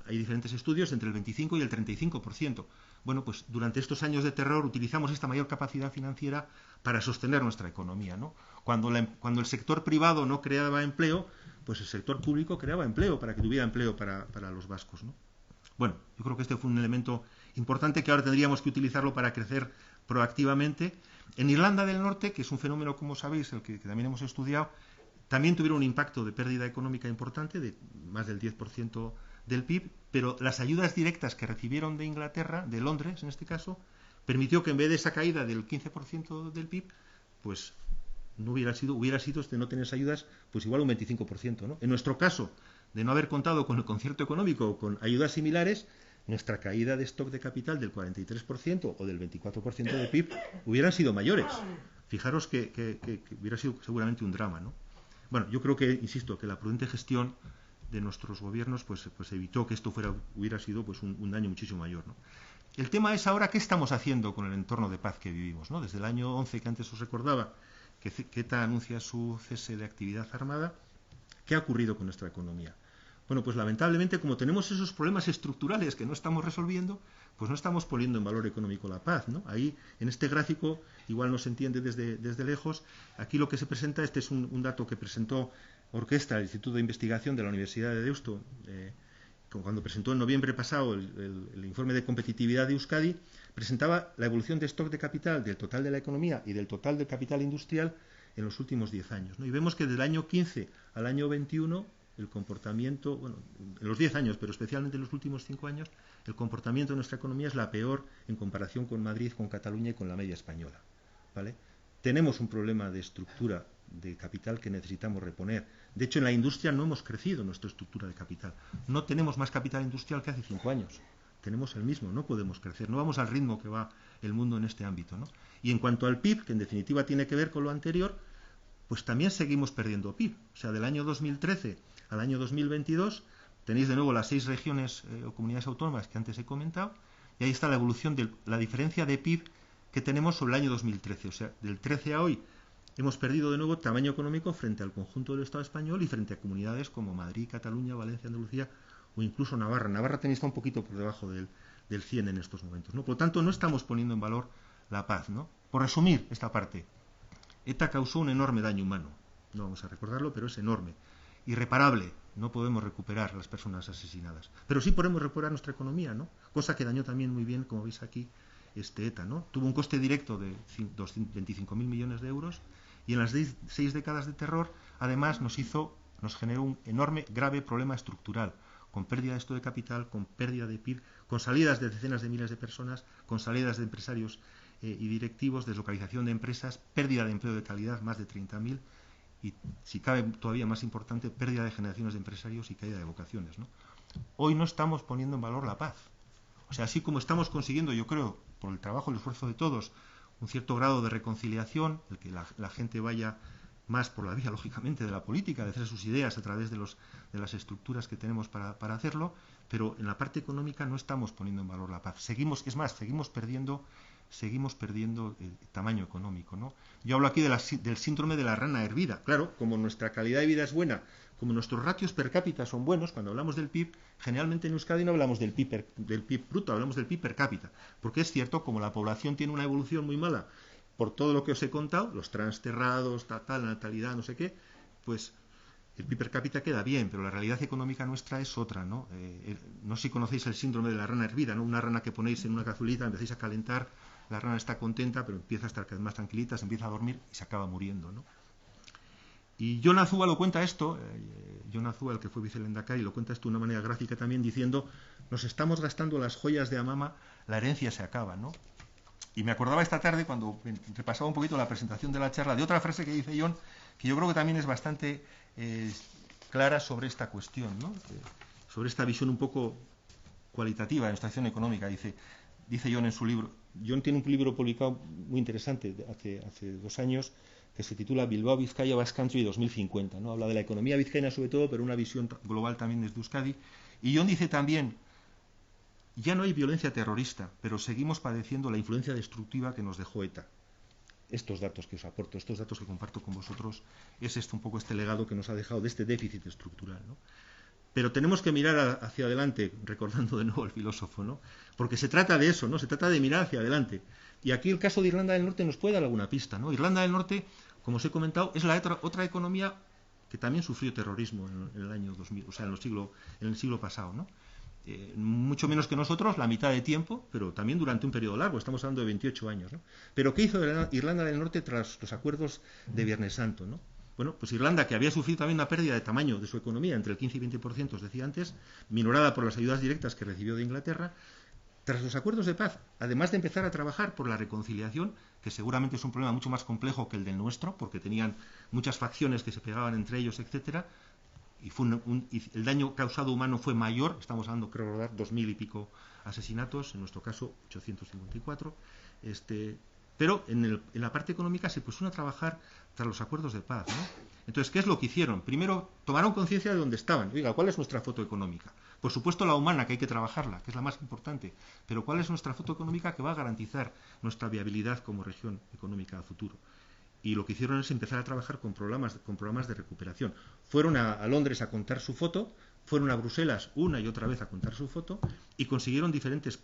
hay diferentes estudios entre el 25 y el 35%. Bueno, pues durante estos años de terror utilizamos esta mayor capacidad financiera para sostener nuestra economía, ¿no? Cuando el sector privado no creaba empleo, pues el sector público creaba empleo para que tuviera empleo para los vascos, ¿no? Bueno, yo creo que este fue un elemento importante que ahora tendríamos que utilizarlo para crecer proactivamente. En Irlanda del Norte, que es un fenómeno, como sabéis, el que también hemos estudiado, también tuvieron un impacto de pérdida económica importante, de más del 10% del PIB, pero las ayudas directas que recibieron de Inglaterra, de Londres en este caso, permitió que en vez de esa caída del 15% del PIB, pues no hubiera sido de no tener esas ayudas, pues igual un 25%, ¿no? En nuestro caso, de no haber contado con el concierto económico o con ayudas similares, nuestra caída de stock de capital del 43% o del 24% del PIB hubieran sido mayores. Fijaros que hubiera sido seguramente un drama, ¿no? Bueno, yo creo que, insisto, que la prudente gestión de nuestros gobiernos pues evitó que esto hubiera sido pues un daño muchísimo mayor, ¿no? El tema es ahora qué estamos haciendo con el entorno de paz que vivimos, ¿no? Desde el año 11, que antes os recordaba, que ETA anuncia su cese de actividad armada, ¿qué ha ocurrido con nuestra economía? Bueno, pues lamentablemente, como tenemos esos problemas estructurales que no estamos resolviendo, pues no estamos poniendo en valor económico la paz, ¿no? Ahí, en este gráfico, igual no se entiende desde lejos, aquí lo que se presenta, este es un dato que presentó Orquesta, el Instituto de Investigación de la Universidad de Deusto, cuando presentó en noviembre pasado el informe de competitividad de Euskadi, presentaba la evolución de stock de capital del total de la economía y del total del capital industrial en los últimos 10 años, ¿no? Y vemos que del año 15 al año 21, el comportamiento, bueno, en los 10 años, pero especialmente en los últimos 5 años, el comportamiento de nuestra economía es la peor en comparación con Madrid, con Cataluña y con la media española, ¿vale? Tenemos un problema de estructura de capital que necesitamos reponer. De hecho, en la industria no hemos crecido nuestra estructura de capital. No tenemos más capital industrial que hace 5 años. Tenemos el mismo, no podemos crecer. No vamos al ritmo que va el mundo en este ámbito, ¿no? Y en cuanto al PIB, que en definitiva tiene que ver con lo anterior, pues también seguimos perdiendo PIB. O sea, del año 2013 al año 2022 tenéis de nuevo las 6 regiones o comunidades autónomas que antes he comentado, y ahí está la evolución de la diferencia de PIB que tenemos sobre el año 2013. O sea, del 13 a hoy hemos perdido de nuevo tamaño económico frente al conjunto del Estado español y frente a comunidades como Madrid, Cataluña, Valencia, Andalucía o incluso Navarra. Navarra también está un poquito por debajo del 100 en estos momentos, ¿no? Por lo tanto, no estamos poniendo en valor la paz, ¿no? Por resumir esta parte, ETA causó un enorme daño humano. No vamos a recordarlo, pero es enorme. Irreparable. No podemos recuperar a las personas asesinadas. Pero sí podemos recuperar nuestra economía, ¿no? Cosa que dañó también muy bien, como veis aquí, ETA, ¿no? Tuvo un coste directo de 25.000 millones de euros y en las 6 décadas de terror, además, nos generó un enorme, grave problema estructural, con pérdida de esto de capital, con pérdida de PIB, con salidas de decenas de miles de personas, con salidas de empresarios y directivos, deslocalización de empresas, pérdida de empleo de calidad, más de 30.000, y, si cabe todavía más importante, pérdida de generaciones de empresarios y caída de vocaciones, ¿no? Hoy no estamos poniendo en valor la paz. O sea, así como estamos consiguiendo, yo creo, por el trabajo y el esfuerzo de todos, un cierto grado de reconciliación, el que la gente vaya más por la vía, lógicamente, de la política, de hacer sus ideas a través de las estructuras que tenemos para hacerlo, pero en la parte económica no estamos poniendo en valor la paz. Seguimos perdiendo tamaño económico, ¿no? Yo hablo aquí del síndrome de la rana hervida. Claro, como nuestra calidad de vida es buena, como nuestros ratios per cápita son buenos, cuando hablamos del PIB, generalmente en Euskadi no hablamos del PIB bruto, hablamos del PIB per cápita. Porque es cierto, como la población tiene una evolución muy mala por todo lo que os he contado, los transterrados, la natalidad, no sé qué, pues el PIB per cápita queda bien, pero la realidad económica nuestra es otra, ¿no? No sé si conocéis el síndrome de la rana hervida, ¿no? Una rana que ponéis en una cazuelita, empezáis a calentar, la rana está contenta, pero empieza a estar cada vez más tranquilita, se empieza a dormir y se acaba muriendo, ¿no? Y Jon Azúa lo cuenta esto, Jon Azúa, el que fue vicelendakari, lo cuenta esto de una manera gráfica también, diciendo: nos estamos gastando las joyas de Amama, la herencia se acaba, ¿no? Y me acordaba esta tarde, cuando repasaba un poquito la presentación de la charla, de otra frase que dice Jon, que yo creo que también es bastante clara sobre esta cuestión, ¿no? Sobre esta visión un poco cualitativa de nuestra acción económica. Dice Jon en su libro, Jon tiene un libro publicado muy interesante hace 2 años, que se titula Bilbao, Vizcaya, Basque Country 2050, ¿no? Habla de la economía vizcaína sobre todo, pero una visión global también desde Euskadi. Y Jon dice también: ya no hay violencia terrorista, pero seguimos padeciendo la influencia destructiva que nos dejó ETA. Estos datos que os aporto, estos datos que comparto con vosotros, es un poco este legado que nos ha dejado de este déficit estructural, ¿no? Pero tenemos que mirar hacia adelante, recordando de nuevo al filósofo, ¿no? Porque se trata de eso, ¿no? Se trata de mirar hacia adelante. Y aquí el caso de Irlanda del Norte nos puede dar alguna pista, ¿no? Irlanda del Norte, como os he comentado, es la otra economía que también sufrió terrorismo en el año 2000, o sea, en el siglo pasado, ¿no? Mucho menos que nosotros, la mitad de tiempo, pero también durante un periodo largo, estamos hablando de 28 años, ¿no? Pero ¿qué hizo Irlanda del Norte tras los acuerdos de Viernes Santo, ¿no? Bueno, pues Irlanda, que había sufrido también una pérdida de tamaño de su economía, entre el 15 y 20%, os decía antes, minorada por las ayudas directas que recibió de Inglaterra, tras los acuerdos de paz, además de empezar a trabajar por la reconciliación, que seguramente es un problema mucho más complejo que el del nuestro, porque tenían muchas facciones que se pegaban entre ellos, etcétera, y el daño causado humano fue mayor, estamos hablando, creo recordar, 2.000 y pico asesinatos, en nuestro caso 854, pero en la parte económica se pusieron a trabajar tras los acuerdos de paz, ¿no? Entonces, ¿qué es lo que hicieron? Primero, tomaron conciencia de dónde estaban. Oiga, ¿cuál es nuestra foto económica? Por supuesto, la humana, que hay que trabajarla, que es la más importante, pero ¿cuál es nuestra foto económica que va a garantizar nuestra viabilidad como región económica a futuro? Y lo que hicieron es empezar a trabajar con programas de recuperación. Fueron a Londres a contar su foto, fueron a Bruselas una y otra vez a contar su foto y consiguieron diferentes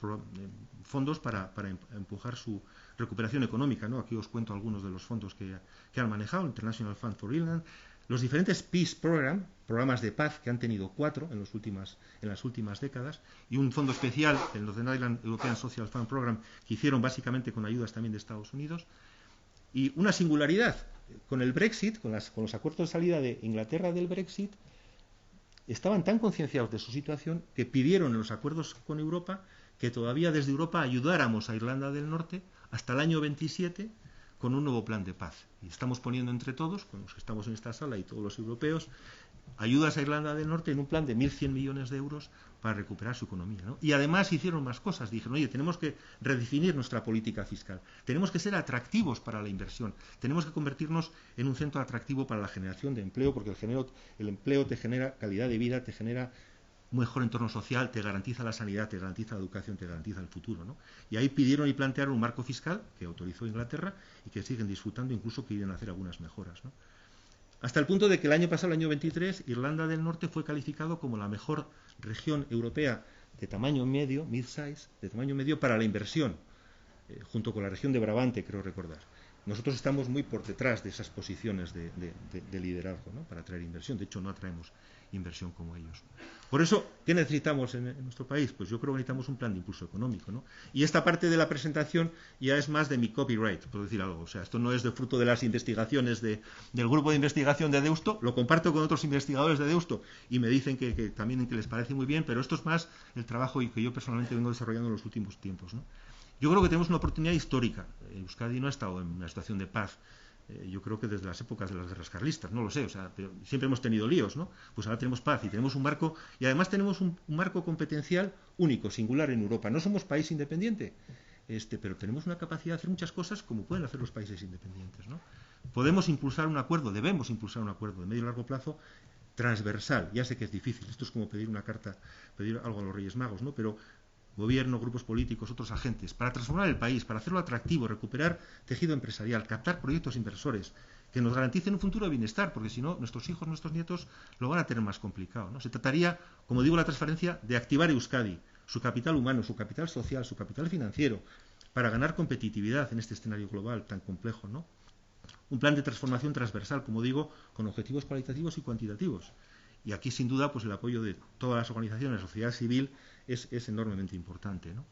fondos para empujar su recuperación económica, ¿no? Aquí os cuento algunos de los fondos que han manejado: International Fund for Ireland, los diferentes Peace Program, programas de paz, que han tenido 4 en las últimas décadas, y un fondo especial, el Northern Ireland European Social Fund Program, que hicieron básicamente con ayudas también de Estados Unidos. Y una singularidad, con el Brexit, con los acuerdos de salida de Inglaterra del Brexit, estaban tan concienciados de su situación que pidieron en los acuerdos con Europa que todavía desde Europa ayudáramos a Irlanda del Norte hasta el año 27 con un nuevo plan de paz. Y estamos poniendo entre todos, con los que estamos en esta sala y todos los europeos, ayudas a Irlanda del Norte en un plan de 1.100 millones de euros para recuperar su economía, ¿no? Y además hicieron más cosas. Dijeron, oye, tenemos que redefinir nuestra política fiscal, tenemos que ser atractivos para la inversión, tenemos que convertirnos en un centro atractivo para la generación de empleo, porque el empleo te genera calidad de vida, te genera un mejor entorno social, te garantiza la sanidad, te garantiza la educación, te garantiza el futuro, ¿no? Y ahí pidieron y plantearon un marco fiscal que autorizó Inglaterra y que siguen disfrutando, incluso quieren hacer algunas mejoras, ¿no? Hasta el punto de que el año pasado, el año 23, Irlanda del Norte fue calificado como la mejor región europea de tamaño medio, mid-size, de tamaño medio para la inversión, junto con la región de Brabante, creo recordar. Nosotros estamos muy por detrás de esas posiciones de liderazgo, ¿no?, para atraer inversión. De hecho, no atraemos inversión como ellos. Por eso, ¿qué necesitamos en nuestro país? Pues yo creo que necesitamos un plan de impulso económico, ¿no? Y esta parte de la presentación ya es más de mi copyright, por decir algo. O sea, esto no es de fruto de las investigaciones del grupo de investigación de Deusto, lo comparto con otros investigadores de Deusto y me dicen que también que les parece muy bien, pero esto es más el trabajo que yo personalmente vengo desarrollando en los últimos tiempos, ¿no? Yo creo que tenemos una oportunidad histórica. Euskadi no ha estado en una situación de paz. Yo creo que desde las épocas de las guerras carlistas, no lo sé, o sea, pero siempre hemos tenido líos, ¿no? Pues ahora tenemos paz y tenemos un marco, y además tenemos un marco competencial único, singular en Europa. No somos país independiente, pero tenemos una capacidad de hacer muchas cosas como pueden hacer los países independientes, ¿no? Podemos impulsar un acuerdo, debemos impulsar un acuerdo de medio y largo plazo transversal. Ya sé que es difícil, esto es como pedir una carta, pedir algo a los Reyes Magos, ¿no? Pero gobierno, grupos políticos, otros agentes, para transformar el país, para hacerlo atractivo, recuperar tejido empresarial, captar proyectos inversores que nos garanticen un futuro de bienestar, porque si no, nuestros hijos, nuestros nietos lo van a tener más complicado, ¿no? Se trataría, como digo, la transferencia de activar Euskadi, su capital humano, su capital social, su capital financiero, para ganar competitividad en este escenario global tan complejo, ¿no? Un plan de transformación transversal, como digo, con objetivos cualitativos y cuantitativos. Y aquí, sin duda, pues el apoyo de todas las organizaciones, la sociedad civil, es enormemente importante, ¿no?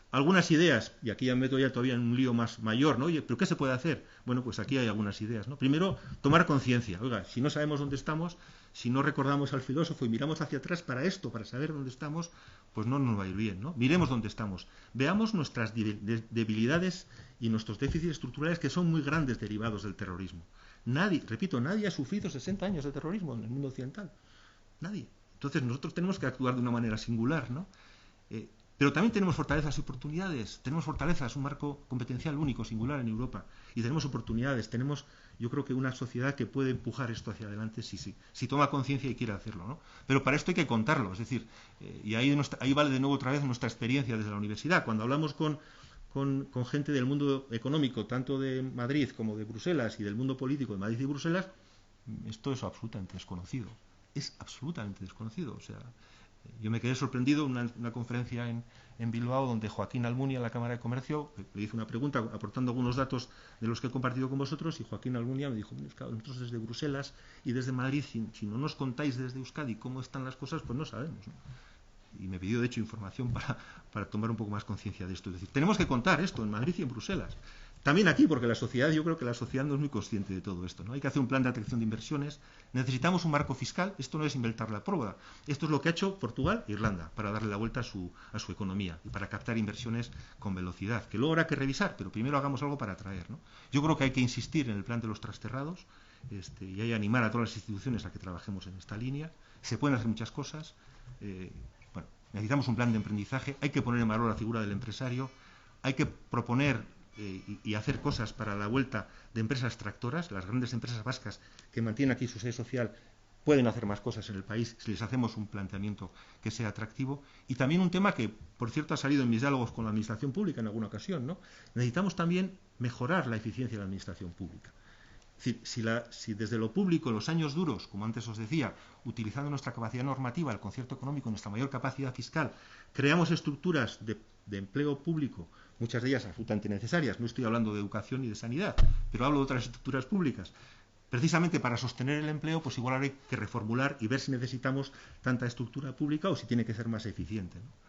Algunas ideas, y aquí ya me meto todavía en un lío más mayor, ¿no? Oye, ¿pero qué se puede hacer? Bueno, pues aquí hay algunas ideas, ¿no? Primero, tomar conciencia. Oiga, si no sabemos dónde estamos, si no recordamos al filósofo y miramos hacia atrás para esto, para saber dónde estamos, pues no nos va a ir bien, ¿no? Miremos dónde estamos. Veamos nuestras debilidades y nuestros déficits estructurales, que son muy grandes derivados del terrorismo. Nadie, repito, nadie ha sufrido 60 años de terrorismo en el mundo occidental. Nadie. Entonces nosotros tenemos que actuar de una manera singular, ¿no? Pero también tenemos fortalezas y oportunidades. Tenemos fortalezas, un marco competencial único, singular en Europa. Y tenemos oportunidades. Tenemos, yo creo que una sociedad que puede empujar esto hacia adelante si toma conciencia y quiere hacerlo, ¿no? Pero para esto hay que contarlo. Es decir, y ahí vale de nuevo otra vez nuestra experiencia desde la universidad. Cuando hablamos con gente del mundo económico, tanto de Madrid como de Bruselas, y del mundo político de Madrid y Bruselas, esto es absolutamente desconocido. Es absolutamente desconocido. O sea, yo me quedé sorprendido en una conferencia en Bilbao, donde Joaquín Almunia, en la Cámara de Comercio, le hizo una pregunta aportando algunos datos de los que he compartido con vosotros, y Joaquín Almunia me dijo, claro, nosotros desde Bruselas y desde Madrid, si no nos contáis desde Euskadi cómo están las cosas, pues no sabemos, ¿no? Y me pidió, de hecho, información para tomar un poco más conciencia de esto. Es decir, tenemos que contar esto en Madrid y en Bruselas. También aquí, porque la sociedad, yo creo que la sociedad no es muy consciente de todo esto, ¿no? Hay que hacer un plan de atracción de inversiones, necesitamos un marco fiscal, esto no es inventar la pólvora, esto es lo que ha hecho Portugal e Irlanda para darle la vuelta a su economía y para captar inversiones con velocidad, que luego habrá que revisar, pero primero hagamos algo para atraer, ¿no? Yo creo que hay que insistir en el plan de los trasterrados, y hay que animar a todas las instituciones a que trabajemos en esta línea. Se pueden hacer muchas cosas, bueno, necesitamos un plan de emprendizaje, hay que poner en valor la figura del empresario, hay que proponer y hacer cosas para la vuelta de empresas tractoras. Las grandes empresas vascas que mantienen aquí su sede social pueden hacer más cosas en el país si les hacemos un planteamiento que sea atractivo. Y también un tema que, por cierto, ha salido en mis diálogos con la administración pública en alguna ocasión, ¿no? Necesitamos también mejorar la eficiencia de la administración pública. Es decir, si desde lo público, en los años duros, como antes os decía, utilizando nuestra capacidad normativa, el concierto económico, nuestra mayor capacidad fiscal, creamos estructuras de empleo público, muchas de ellas absolutamente necesarias, no estoy hablando de educación ni de sanidad, pero hablo de otras estructuras públicas, precisamente para sostener el empleo, pues igual hay que reformular y ver si necesitamos tanta estructura pública o si tiene que ser más eficiente, ¿no?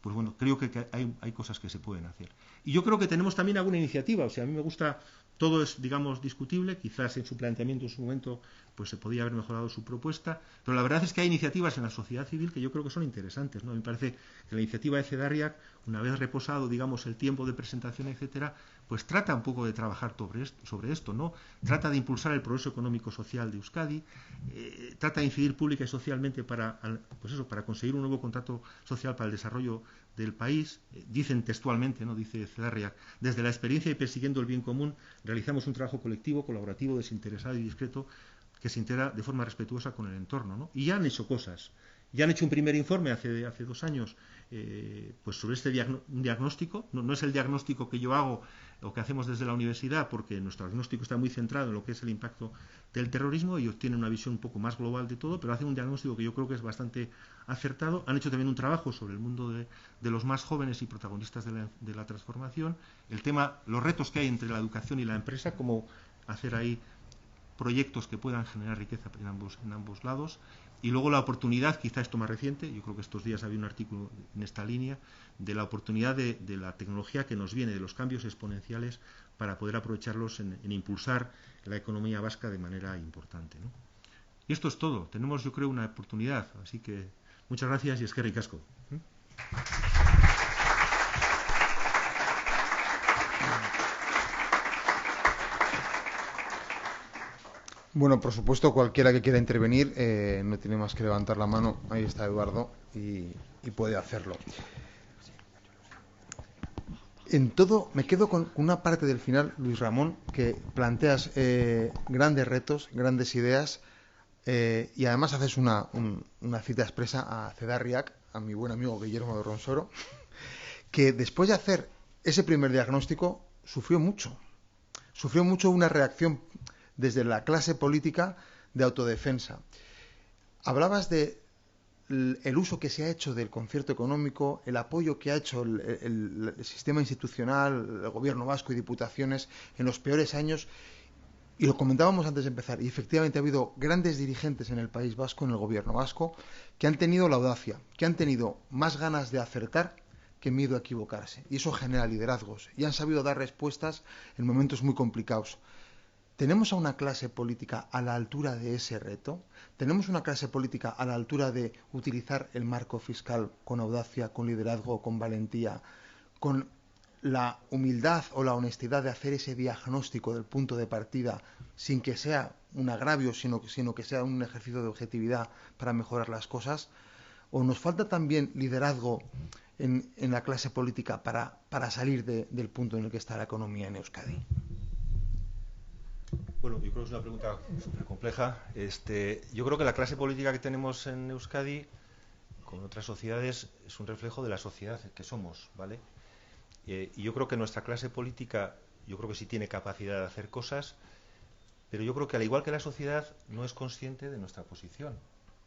Pues bueno, creo que hay cosas que se pueden hacer. Y yo creo que tenemos también alguna iniciativa, o sea, a mí me gusta, todo es, digamos, discutible, quizás en su planteamiento en su momento pues se podía haber mejorado su propuesta, pero la verdad es que hay iniciativas en la sociedad civil que yo creo que son interesantes, ¿no? Me parece que la iniciativa de CEDARRIAC, una vez reposado, digamos, el tiempo de presentación, etcétera, pues trata un poco de trabajar sobre esto, ¿no? Trata de impulsar el progreso económico-social de Euskadi, trata de incidir pública y socialmente para, pues eso, para conseguir un nuevo contrato social para el desarrollo del país. Dicen textualmente, ¿no? Dice CEDARRIAC, desde la experiencia y persiguiendo el bien común, realizamos un trabajo colectivo, colaborativo, desinteresado y discreto que se integra de forma respetuosa con el entorno, ¿no? Y ya han hecho cosas. Ya han hecho un primer informe hace 2 años pues sobre este diagnóstico. No es el diagnóstico que yo hago o que hacemos desde la universidad, porque nuestro diagnóstico está muy centrado en lo que es el impacto del terrorismo. Ellos tienen una visión un poco más global de todo, pero hacen un diagnóstico que yo creo que es bastante acertado. Han hecho también un trabajo sobre el mundo de los más jóvenes y protagonistas de la transformación. El tema, los retos que hay entre la educación y la empresa, cómo hacer ahí proyectos que puedan generar riqueza en ambos lados. Y luego la oportunidad, quizá esto más reciente, yo creo que estos días había un artículo en esta línea, de la oportunidad de la tecnología que nos viene, de los cambios exponenciales, para poder aprovecharlos en impulsar la economía vasca de manera importante, ¿no? Y esto es todo. Tenemos, yo creo, una oportunidad. Así que muchas gracias y eskerrik asko. Bueno, por supuesto, cualquiera que quiera intervenir no tiene más que levantar la mano. Ahí está Eduardo y puede hacerlo. En todo, me quedo con una parte del final, Luis Ramón, que planteas grandes retos, grandes ideas, y además haces una cita expresa a CEDARRIAC, a mi buen amigo Guillermo de Ronsoro, que después de hacer ese primer diagnóstico sufrió mucho una reacción desde la clase política de autodefensa. Hablabas de el uso que se ha hecho del concierto económico, el apoyo que ha hecho el sistema institucional, el gobierno vasco y diputaciones en los peores años, y lo comentábamos antes de empezar, y efectivamente ha habido grandes dirigentes en el País Vasco, en el gobierno vasco, que han tenido la audacia, que han tenido más ganas de acertar que miedo a equivocarse, y eso genera liderazgos, y han sabido dar respuestas en momentos muy complicados. ¿Tenemos a una clase política a la altura de ese reto? ¿Tenemos una clase política a la altura de utilizar el marco fiscal con audacia, con liderazgo, con valentía, con la humildad o la honestidad de hacer ese diagnóstico del punto de partida sin que sea un agravio, sino que sea un ejercicio de objetividad para mejorar las cosas? ¿O nos falta también liderazgo en la clase política para salir del punto en el que está la economía en Euskadi? Bueno, yo creo que es una pregunta súper compleja. Yo creo que la clase política que tenemos en Euskadi, con otras sociedades, es un reflejo de la sociedad que somos, ¿vale? Y yo creo que nuestra clase política, yo creo que sí tiene capacidad de hacer cosas, pero yo creo que al igual que la sociedad, no es consciente de nuestra posición.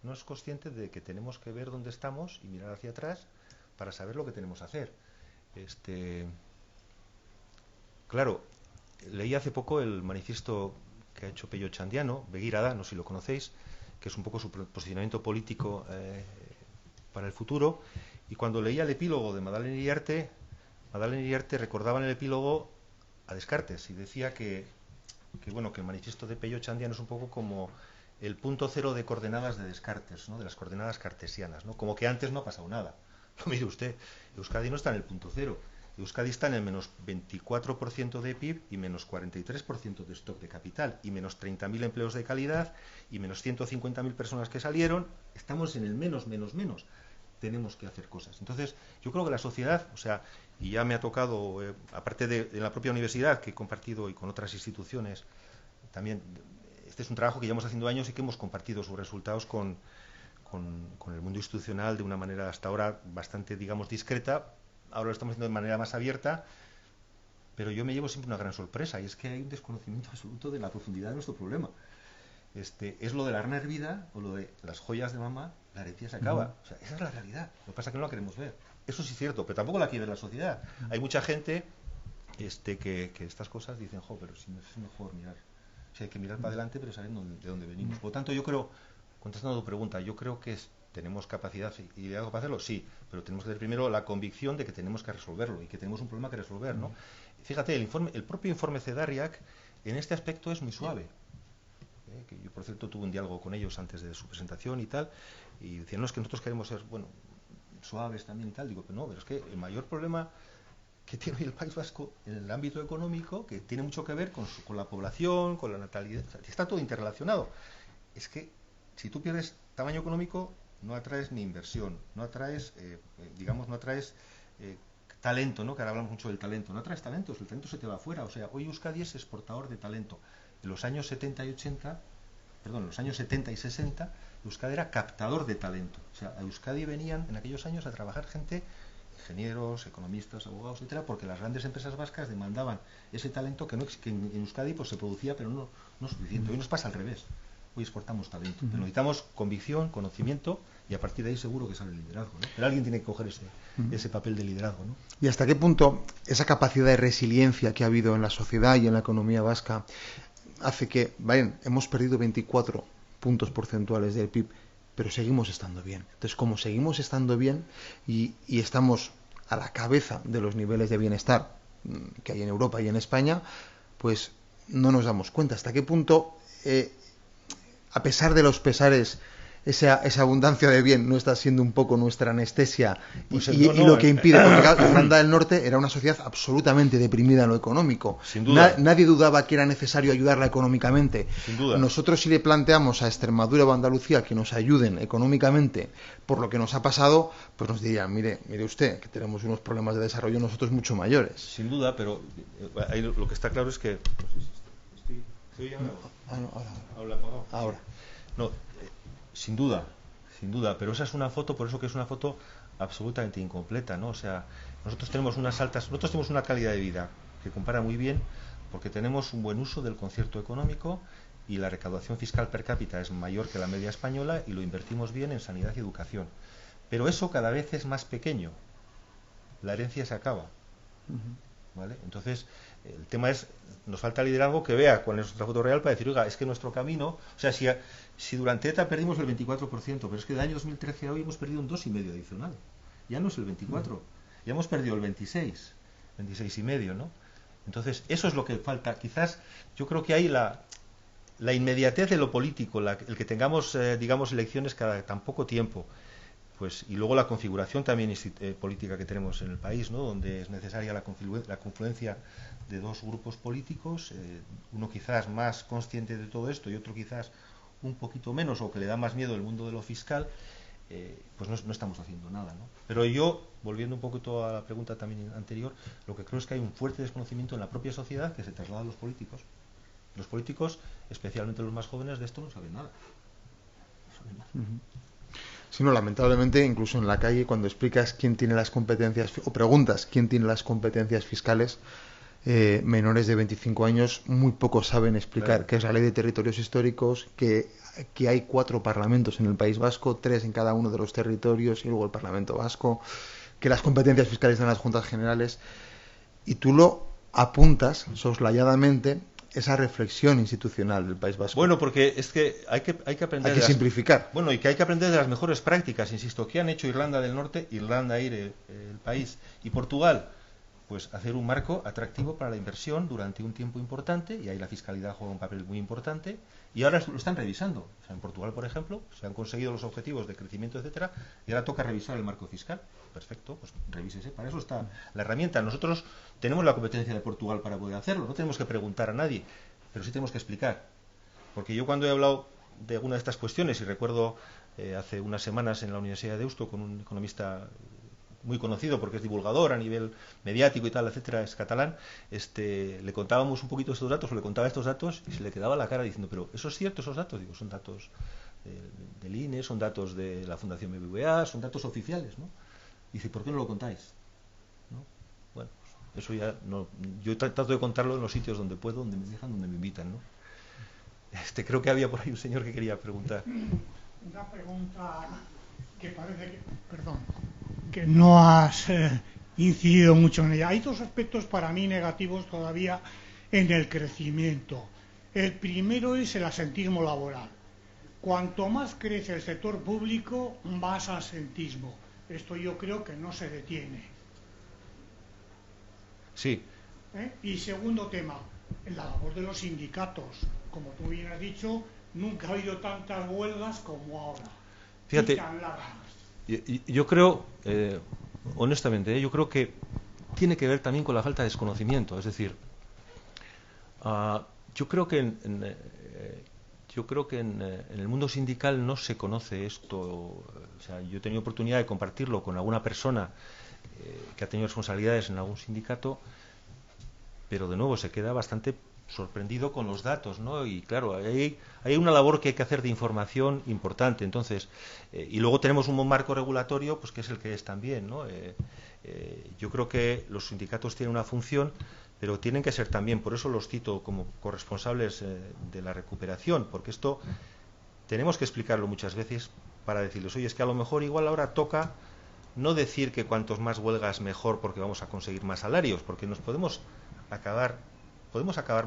No es consciente de que tenemos que ver dónde estamos y mirar hacia atrás para saber lo que tenemos que hacer. Claro, leí hace poco el manifiesto que ha hecho Pello Txandiano, Begirada, no sé si lo conocéis, que es un poco su posicionamiento político para el futuro, y cuando leía el epílogo de Madalen Iriarte recordaba en el epílogo a Descartes y decía que el manifiesto de Pello Txandiano es un poco como el punto cero de coordenadas de Descartes, ¿no? De las coordenadas cartesianas, ¿no? Como que antes no ha pasado nada. No, mire usted, Euskadi no está en el punto cero. Euskadi está en el menos 24% de PIB y menos 43% de stock de capital y menos 30.000 empleos de calidad y menos 150.000 personas que salieron. Estamos en el menos. Tenemos que hacer cosas. Entonces, yo creo que la sociedad, o sea, y ya me ha tocado, aparte de la propia universidad que he compartido y con otras instituciones, también, este es un trabajo que llevamos haciendo años y que hemos compartido sus resultados con el mundo institucional de una manera hasta ahora bastante, digamos, discreta. Ahora lo estamos haciendo de manera más abierta, pero yo me llevo siempre una gran sorpresa, y es que hay un desconocimiento absoluto de la profundidad de nuestro problema. Es lo de la arna hervida o lo de las joyas de mamá, la herencia se acaba. O sea, esa es la realidad. Lo que pasa es que no la queremos ver. Eso sí es cierto, pero tampoco la quiere ver la sociedad. Hay mucha gente que estas cosas dicen, pero si no es mejor mirar O sea, hay que mirar para adelante, pero saber de dónde venimos. Por lo tanto, yo creo, contestando a tu pregunta, yo creo que tenemos capacidad y liderazgo para hacerlo, sí, pero tenemos que tener primero la convicción de que tenemos que resolverlo y que tenemos un problema que resolver, ¿no? Fíjate, el propio informe CEDARIAC en este aspecto es muy suave. Que yo, por cierto, tuve un diálogo con ellos antes de su presentación y tal, y decían, no, es que nosotros queremos ser, bueno, suaves también y tal. Digo, pero no, pero es que el mayor problema que tiene hoy el País Vasco en el ámbito económico, que tiene mucho que ver con la población, con la natalidad, o sea, está todo interrelacionado. Es que si tú pierdes tamaño económico, no atraes ni inversión, no atraes, no atraes talento, ¿no? Que ahora hablamos mucho del talento, no atraes talentos, el talento se te va afuera. O sea, hoy Euskadi es exportador de talento. En los años 70 y 80, perdón, en los años 70 y 60, Euskadi era captador de talento. O sea, a Euskadi venían en aquellos años a trabajar gente, ingenieros, economistas, abogados, etcétera, porque las grandes empresas vascas demandaban ese talento que en Euskadi pues se producía, pero no suficiente. Hoy nos pasa al revés. Hoy exportamos talento. Pero necesitamos convicción, conocimiento, y a partir de ahí seguro que sale el liderazgo, ¿no? Pero alguien tiene que coger ese papel de liderazgo, ¿no? ¿Y hasta qué punto esa capacidad de resiliencia que ha habido en la sociedad y en la economía vasca hace que, hemos perdido 24 puntos porcentuales del PIB, pero seguimos estando bien? Entonces, como seguimos estando bien y estamos a la cabeza de los niveles de bienestar que hay en Europa y en España, pues no nos damos cuenta hasta qué punto, a pesar de los pesares, esa abundancia de bien no está siendo un poco nuestra anestesia y lo que impide, porque claro, Irlanda del Norte era una sociedad absolutamente deprimida en lo económico. Sin duda. Nadie dudaba que era necesario ayudarla económicamente. Sin duda. Nosotros, si le planteamos a Extremadura o Andalucía que nos ayuden económicamente por lo que nos ha pasado, pues nos dirían, mire usted, que tenemos unos problemas de desarrollo nosotros mucho mayores. Sin duda, pero ahí lo que está claro es que... ¿Se oye ahora? Ahora. No, sin duda, pero esa es una foto, por eso que es una foto absolutamente incompleta, ¿no? O sea, nosotros tenemos una calidad de vida que compara muy bien porque tenemos un buen uso del concierto económico y la recaudación fiscal per cápita es mayor que la media española y lo invertimos bien en sanidad y educación. Pero eso cada vez es más pequeño. La herencia se acaba. ¿Vale? Entonces, el tema es, nos falta liderazgo que vea cuál es nuestra foto real para decir, oiga, es que nuestro camino, o sea, si durante ETA perdimos el 24%, pero es que del año 2013 a hoy hemos perdido un 2,5 adicional. Ya no es el 24, ya hemos perdido el 26,5, ¿no? Entonces, eso es lo que falta. Quizás, yo creo que hay la inmediatez de lo político, el que tengamos, digamos, elecciones cada tan poco tiempo, pues, y luego la configuración también política que tenemos en el país, ¿no? Donde es necesaria la confluencia de dos grupos políticos, uno quizás más consciente de todo esto y otro quizás un poquito menos, o que le da más miedo el mundo de lo fiscal, pues no estamos haciendo nada, ¿no? Pero yo, volviendo un poquito a la pregunta también anterior, lo que creo es que hay un fuerte desconocimiento en la propia sociedad que se traslada a los políticos. Los políticos, especialmente los más jóvenes, de esto no saben nada. Sí, no, lamentablemente, incluso en la calle, cuando explicas quién tiene las competencias, o preguntas quién tiene las competencias fiscales, menores de 25 años, muy pocos saben explicar qué es la Ley de Territorios Históricos, que hay 4 parlamentos en el País Vasco, 3 en cada uno de los territorios, y luego el Parlamento Vasco, que las competencias fiscales están en las Juntas Generales, y tú lo apuntas soslayadamente, esa reflexión institucional del País Vasco. Bueno, porque es que hay que aprender... Hay que simplificar. Bueno, y que hay que aprender de las mejores prácticas, insisto, que han hecho Irlanda del Norte, Irlanda el país, y Portugal, pues hacer un marco atractivo para la inversión durante un tiempo importante, y ahí la fiscalidad juega un papel muy importante, y ahora lo están revisando. O sea, en Portugal, por ejemplo, se han conseguido los objetivos de crecimiento, etcétera, y ahora toca revisar el marco fiscal. Perfecto, pues revísese, para eso está la herramienta. Nosotros tenemos la competencia de Portugal para poder hacerlo, no tenemos que preguntar a nadie, pero sí tenemos que explicar. Porque yo cuando he hablado de alguna de estas cuestiones, y recuerdo hace unas semanas en la Universidad de Deusto con un economista muy conocido porque es divulgador a nivel mediático y tal, etcétera, es catalán, le contábamos un poquito estos datos, o le contaba estos datos, y se le quedaba la cara diciendo, pero ¿eso es cierto, esos datos? Digo, son datos del INE, son datos de la Fundación BBVA, son datos oficiales, ¿no? Dice, ¿por qué no lo contáis? ¿No? Bueno, eso ya no. Yo trato de contarlo en los sitios donde puedo, donde me dejan, donde me invitan, ¿no? Creo que había por ahí un señor que quería preguntar. Una pregunta que parece que no has incidido mucho en ella. Hay 2 aspectos para mí negativos todavía en el crecimiento. El primero es el asentismo laboral. Cuanto más crece el sector público, más asentismo. Esto yo creo que no se detiene. Sí. Y segundo tema, la labor de los sindicatos. Como tú bien has dicho, nunca ha habido tantas huelgas como ahora. Fíjate, y tan largas. yo creo, honestamente, yo creo que tiene que ver también con la falta de desconocimiento. Es decir, yo creo que en el mundo sindical no se conoce esto. O sea, yo he tenido oportunidad de compartirlo con alguna persona que ha tenido responsabilidades en algún sindicato, pero de nuevo se queda bastante sorprendido con los datos, ¿no? Y claro, hay una labor que hay que hacer de información importante. Entonces, y luego tenemos un marco regulatorio, pues que es el que es también, ¿no? Yo creo que los sindicatos tienen una función, pero tienen que ser también, por eso los cito como corresponsables de la recuperación, porque esto tenemos que explicarlo muchas veces para decirles, oye, es que a lo mejor igual ahora toca no decir que cuantos más huelgas mejor porque vamos a conseguir más salarios, porque nos podemos acabar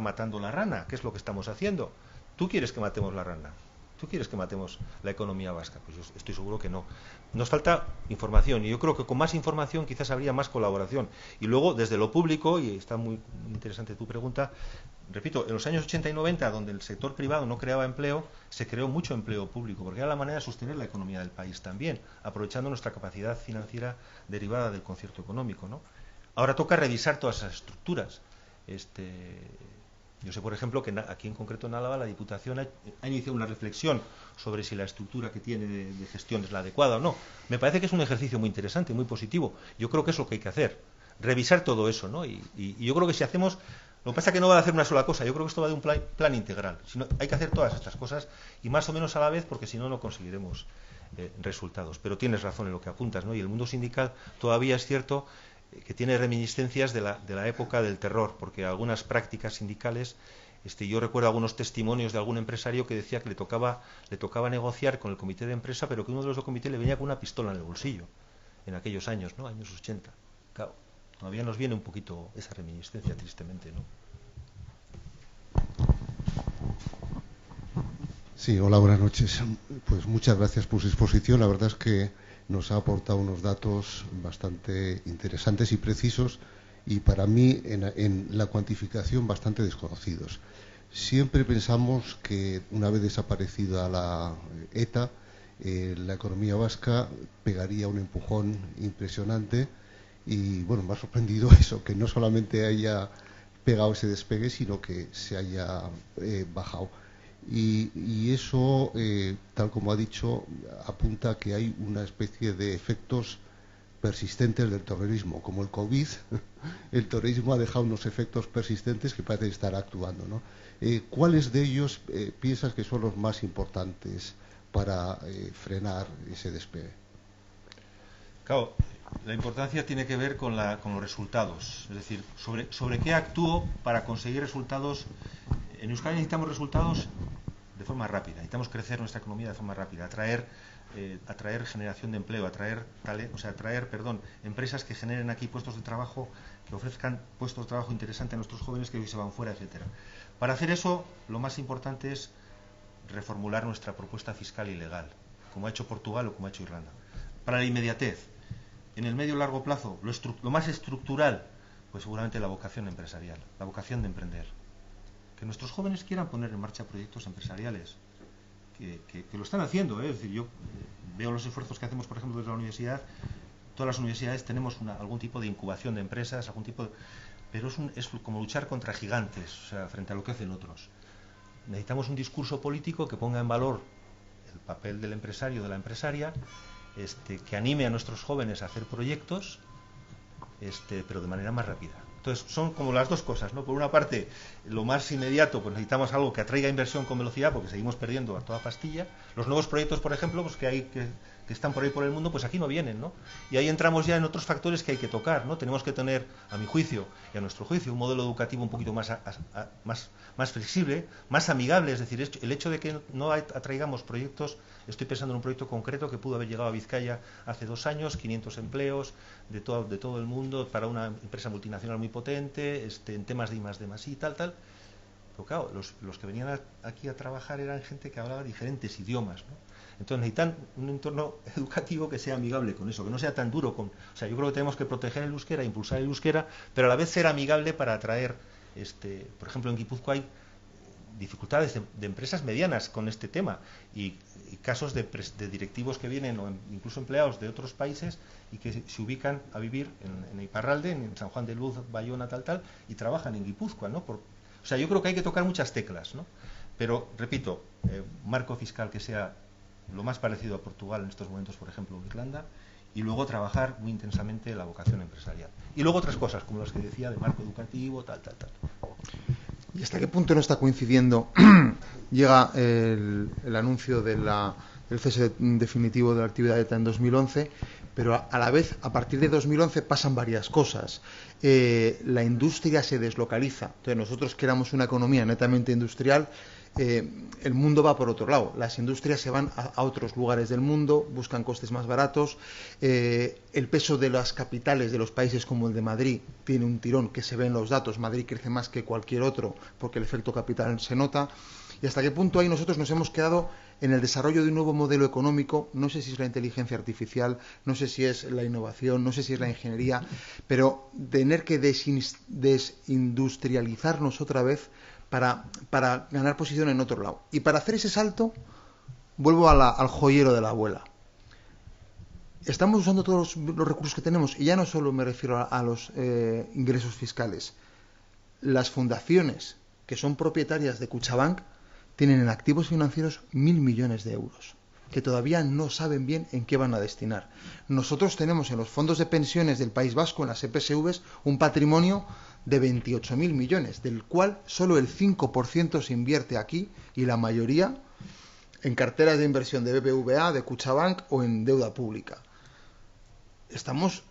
matando la rana, que es lo que estamos haciendo. ¿Tú quieres que matemos la rana? ¿Tú quieres que matemos la economía vasca? Pues yo estoy seguro que no. Nos falta información, y yo creo que con más información quizás habría más colaboración. Y luego, desde lo público, y está muy interesante tu pregunta, repito, en los años 80 y 90, donde el sector privado no creaba empleo, se creó mucho empleo público, porque era la manera de sostener la economía del país también, aprovechando nuestra capacidad financiera derivada del concierto económico, ¿no? Ahora toca revisar todas esas estructuras. Yo sé, por ejemplo, que aquí en concreto en Álava la Diputación ha iniciado una reflexión sobre si la estructura que tiene de gestión es la adecuada o no. Me parece que es un ejercicio muy interesante, muy positivo. Yo creo que es lo que hay que hacer, revisar todo eso, ¿no? Y yo creo que si hacemos... Lo que pasa es que no va a hacer una sola cosa. Yo creo que esto va de un plan integral. Hay que hacer todas estas cosas y más o menos a la vez, porque si no, no conseguiremos resultados. Pero tienes razón en lo que apuntas, ¿no? Y el mundo sindical todavía es cierto que tiene reminiscencias de la época del terror, porque algunas prácticas sindicales, yo recuerdo algunos testimonios de algún empresario que decía que le tocaba negociar con el comité de empresa, pero que uno de los del comité le venía con una pistola en el bolsillo, en aquellos años, ¿no? Años 80. Claro, todavía nos viene un poquito esa reminiscencia, tristemente, ¿no? Sí, hola, buenas noches. Pues muchas gracias por su exposición. La verdad es que nos ha aportado unos datos bastante interesantes y precisos, y para mí en la cuantificación bastante desconocidos. Siempre pensamos que una vez desaparecida la ETA, la economía vasca pegaría un empujón impresionante, y bueno, me ha sorprendido eso, que no solamente haya pegado ese despegue, sino que se haya bajado. Y eso, tal como ha dicho, apunta a que hay una especie de efectos persistentes del terrorismo. Como el COVID, el terrorismo ha dejado unos efectos persistentes que parecen estar actuando, ¿no? ¿Cuáles de ellos piensas que son los más importantes para frenar ese despegue? Claro, la importancia tiene que ver con los resultados. Es decir, sobre qué actúo para conseguir resultados. En Euskadi necesitamos resultados de forma rápida, necesitamos crecer nuestra economía de forma rápida, atraer generación de empleo, atraer empresas que generen aquí puestos de trabajo, que ofrezcan puestos de trabajo interesantes a nuestros jóvenes que hoy se van fuera, etcétera. Para hacer eso, lo más importante es reformular nuestra propuesta fiscal y legal, como ha hecho Portugal o como ha hecho Irlanda. Para la inmediatez, en el medio y largo plazo, lo más estructural, pues seguramente la vocación empresarial, la vocación de emprender. Que nuestros jóvenes quieran poner en marcha proyectos empresariales, que lo están haciendo, ¿eh? Es decir, yo veo los esfuerzos que hacemos, por ejemplo, desde la universidad. Todas las universidades tenemos algún tipo de incubación de empresas, pero es como luchar contra gigantes, o sea, frente a lo que hacen otros. Necesitamos un discurso político que ponga en valor el papel del empresario, de la empresaria, que anime a nuestros jóvenes a hacer proyectos, pero de manera más rápida. Entonces son como las dos cosas, ¿no? Por una parte, lo más inmediato, pues necesitamos algo que atraiga inversión con velocidad, porque seguimos perdiendo a toda pastilla. Los nuevos proyectos, por ejemplo, pues que están por ahí por el mundo, pues aquí no vienen, ¿no? Y ahí entramos ya en otros factores que hay que tocar, ¿no? Tenemos que tener, a mi juicio y a nuestro juicio, un modelo educativo un poquito más flexible, más amigable. Es decir, el hecho de que no atraigamos proyectos. Estoy pensando en un proyecto concreto que pudo haber llegado a Vizcaya hace 2 años, 500 empleos de todo el mundo para una empresa multinacional muy potente, en temas de I+D+I, tal. Pero claro, los que venían aquí a trabajar eran gente que hablaba diferentes idiomas, ¿no? Entonces necesitan un entorno educativo que sea amigable con eso, que no sea tan duro. O sea, yo creo que tenemos que proteger el euskera, impulsar el euskera, pero a la vez ser amigable para atraer, por ejemplo, en Guipúzcoa hay dificultades de empresas medianas con este tema y casos de directivos que vienen o incluso empleados de otros países y que se ubican a vivir en Iparralde, en San Juan de Luz, Bayona, tal, y trabajan en Guipúzcoa, ¿no? O sea, yo creo que hay que tocar muchas teclas, ¿no? Pero, repito, marco fiscal que sea lo más parecido a Portugal en estos momentos, por ejemplo, Irlanda, y luego trabajar muy intensamente la vocación empresarial. Y luego otras cosas, como las que decía, de marco educativo, tal. ¿Y hasta qué punto no está coincidiendo? Llega el anuncio del cese definitivo de la actividad ETA en 2011, pero a la vez, a partir de 2011 pasan varias cosas. La industria se deslocaliza. Entonces, nosotros que éramos una economía netamente industrial, el mundo va por otro lado. Las industrias se van a otros lugares del mundo, buscan costes más baratos. El peso de las capitales de los países como el de Madrid tiene un tirón que se ve en los datos. Madrid crece más que cualquier otro porque el efecto capital se nota. ¿Y hasta qué punto ahí nosotros nos hemos quedado en el desarrollo de un nuevo modelo económico? No sé si es la inteligencia artificial, no sé si es la innovación, no sé si es la ingeniería, pero tener que desindustrializarnos otra vez para ganar posición en otro lado. Y para hacer ese salto, vuelvo al joyero de la abuela. Estamos usando todos los recursos que tenemos, y ya no solo me refiero a los ingresos fiscales. Las fundaciones que son propietarias de Kutxabank tienen en activos financieros 1.000 millones de euros, que todavía no saben bien en qué van a destinar. Nosotros tenemos en los fondos de pensiones del País Vasco, en las EPSVs, un patrimonio de 28.000 millones, del cual solo el 5% se invierte aquí y la mayoría en carteras de inversión de BBVA, de Kutxabank o en deuda pública. ¿Estamos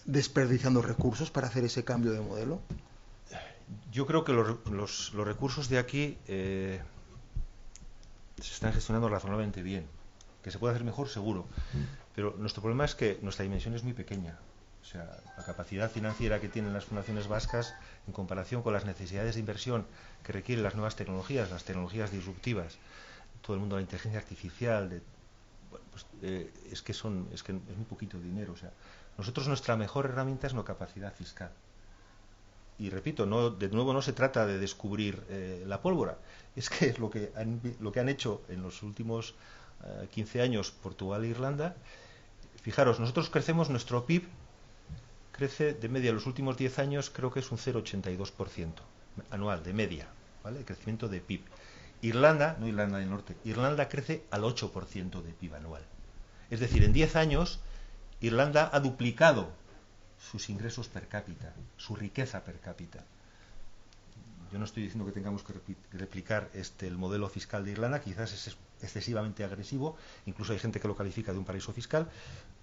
desperdiciando recursos para hacer ese cambio de modelo? Yo creo que los recursos de aquí se están gestionando razonablemente bien. Que se puede hacer mejor, seguro. Pero nuestro problema es que nuestra dimensión es muy pequeña. O sea, la capacidad financiera que tienen las fundaciones vascas en comparación con las necesidades de inversión que requieren las nuevas tecnologías, las tecnologías disruptivas, todo el mundo de la inteligencia artificial, es que es muy poquito dinero. O sea, nosotros nuestra mejor herramienta es nuestra capacidad fiscal. Y repito, de nuevo no se trata de descubrir la pólvora, es que es lo que han hecho en los últimos 15 años Portugal e Irlanda. Fijaros, nosotros crecemos, nuestro PIB crece de media en los últimos 10 años, creo que es un 0,82% anual, de media, ¿vale? El crecimiento de PIB. Irlanda, no Irlanda del Norte, Irlanda crece al 8% de PIB anual. Es decir, en 10 años, Irlanda ha duplicado sus ingresos per cápita, su riqueza per cápita. Yo no estoy diciendo que tengamos que replicar el modelo fiscal de Irlanda, quizás es excesivamente agresivo, incluso hay gente que lo califica de un paraíso fiscal,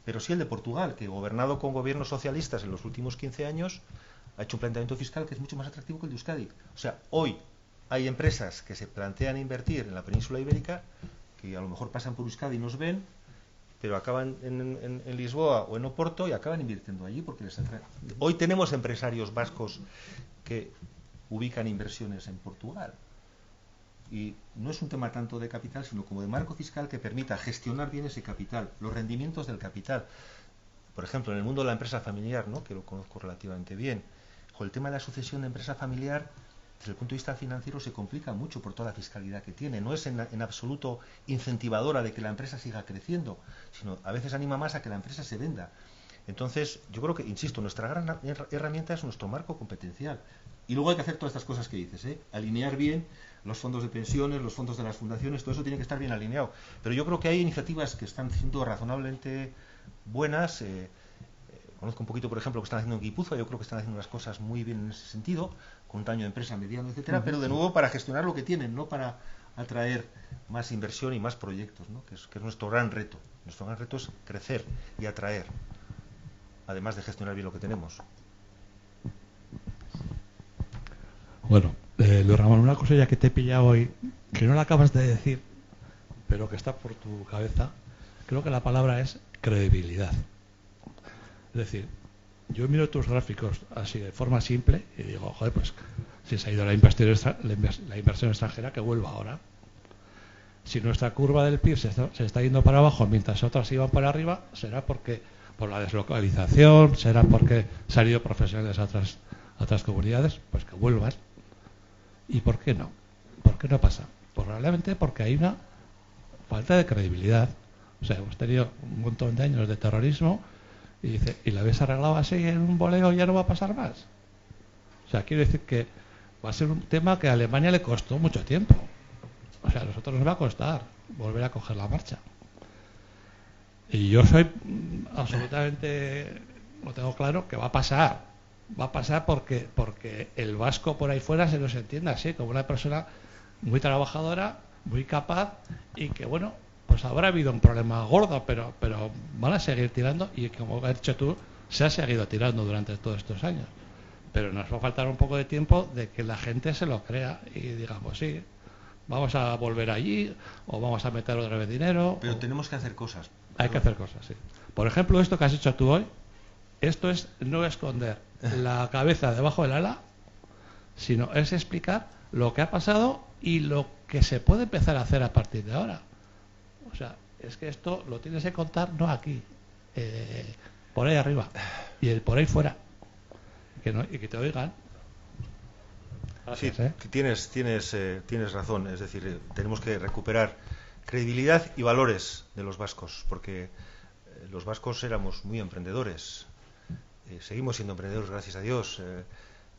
pero sí el de Portugal, que gobernado con gobiernos socialistas en los últimos 15 años, ha hecho un planteamiento fiscal que es mucho más atractivo que el de Euskadi. O sea, hoy hay empresas que se plantean invertir en la península ibérica, que a lo mejor pasan por Euskadi y nos ven, pero acaban en Lisboa o en Oporto y acaban invirtiendo allí porque les atrae. Hoy tenemos empresarios vascos que ubican inversiones en Portugal. Y no es un tema tanto de capital, sino como de marco fiscal que permita gestionar bien ese capital, los rendimientos del capital. Por ejemplo, en el mundo de la empresa familiar, ¿no?, que lo conozco relativamente bien, el tema de la sucesión de empresa familiar, desde el punto de vista financiero, se complica mucho por toda la fiscalidad que tiene. No es en absoluto incentivadora de que la empresa siga creciendo, sino a veces anima más a que la empresa se venda. Entonces, yo creo que, insisto, nuestra gran herramienta es nuestro marco competencial. Y luego hay que hacer todas estas cosas que dices, alinear bien los fondos de pensiones, los fondos de las fundaciones, todo eso tiene que estar bien alineado. Pero yo creo que hay iniciativas que están siendo razonablemente buenas. Conozco un poquito, por ejemplo, lo que están haciendo en Guipúzcoa. Yo creo que están haciendo las cosas muy bien en ese sentido, con un tamaño de empresa mediano, etcétera, pero de nuevo para gestionar lo que tienen, no para atraer más inversión y más proyectos, ¿no?, que es nuestro gran reto. Nuestro gran reto es crecer y atraer, además de gestionar bien lo que tenemos. Bueno, Luis Ramón, una cosa ya que te he pillado hoy, que no la acabas de decir, pero que está por tu cabeza, creo que la palabra es credibilidad. Es decir, yo miro tus gráficos así de forma simple y digo, joder, pues Si se ha ido la inversión extranjera, que vuelva ahora. Si nuestra curva del PIB se está yendo para abajo mientras otras iban para arriba, será porque por la deslocalización, será porque se han ido profesionales a otras comunidades, pues que vuelvan. ¿Y por qué no? ¿Por qué no pasa? Probablemente porque hay una falta de credibilidad. O sea, hemos tenido un montón de años de terrorismo y la habéis arreglado así en un boleo y ya no va a pasar más. O sea, quiero decir que va a ser un tema que a Alemania le costó mucho tiempo. O sea, a nosotros nos va a costar volver a coger la marcha. Y yo soy absolutamente, lo tengo claro, que va a pasar. Va a pasar porque el vasco por ahí fuera se nos entiende así, como una persona muy trabajadora, muy capaz y que, bueno, pues habrá habido un problema gordo, pero van a seguir tirando y, como has dicho tú, se ha seguido tirando durante todos estos años. Pero nos va a faltar un poco de tiempo de que la gente se lo crea y diga, pues sí, vamos a volver allí o vamos a meter otra vez dinero. Pero tenemos que hacer cosas. Hay que hacer cosas, sí. Por ejemplo, esto que has hecho tú hoy, esto es no esconder la cabeza debajo del ala, sino es explicar lo que ha pasado y lo que se puede empezar a hacer a partir de ahora. O sea, es que esto lo tienes que contar no aquí, por ahí arriba y por ahí fuera, y que te oigan. Gracias, sí, tienes razón. Es decir, tenemos que recuperar credibilidad y valores de los vascos, porque los vascos éramos muy emprendedores. Seguimos siendo emprendedores, gracias a Dios,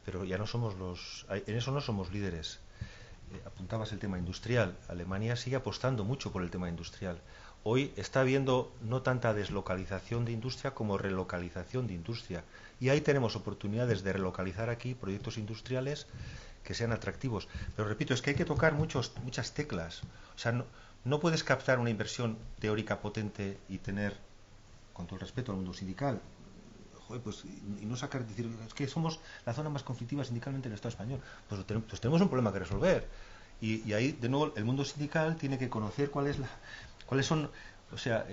pero ya no somos en eso no somos líderes. Apuntabas el tema industrial. Alemania sigue apostando mucho por el tema industrial. Hoy está habiendo no tanta deslocalización de industria como relocalización de industria. Y ahí tenemos oportunidades de relocalizar aquí proyectos industriales que sean atractivos. Pero repito, es que hay que tocar muchas teclas. O sea, no puedes captar una inversión teórica potente y tener, con todo el respeto al mundo sindical, pues, y no sacar, decir, es que somos la zona más conflictiva sindicalmente en el Estado español. Pues tenemos un problema que resolver. Y ahí, de nuevo, el mundo sindical tiene que conocer cuáles son, o sea,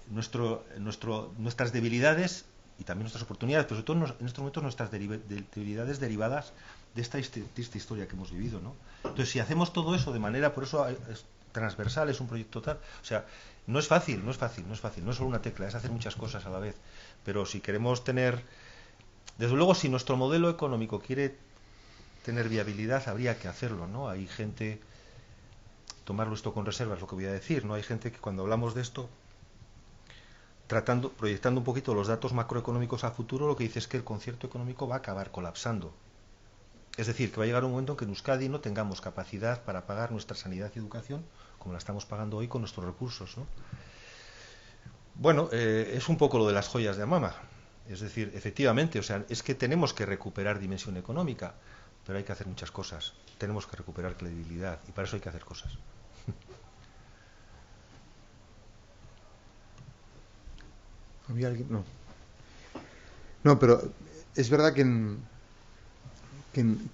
nuestras debilidades y también nuestras oportunidades, pero sobre todo en estos momentos nuestras debilidades derivadas de esta historia que hemos vivido, ¿no? Entonces, si hacemos todo eso de manera, por eso es transversal, es un proyecto tal, o sea, no es fácil, no es solo una tecla, es hacer muchas cosas a la vez. Pero si queremos tener, desde luego, si nuestro modelo económico quiere tener viabilidad, habría que hacerlo, ¿no? Hay gente, tomarlo esto con reservas, lo que voy a decir, ¿no? Hay gente que cuando hablamos de esto, proyectando un poquito los datos macroeconómicos a futuro, lo que dice es que el concierto económico va a acabar colapsando. Es decir, que va a llegar un momento en que en Euskadi no tengamos capacidad para pagar nuestra sanidad y educación como la estamos pagando hoy con nuestros recursos, ¿no? Bueno, es un poco lo de las joyas de Amama. Es decir, efectivamente, o sea, es que tenemos que recuperar dimensión económica, pero hay que hacer muchas cosas. Tenemos que recuperar credibilidad y para eso hay que hacer cosas. ¿Había alguien? No. No, pero es verdad que en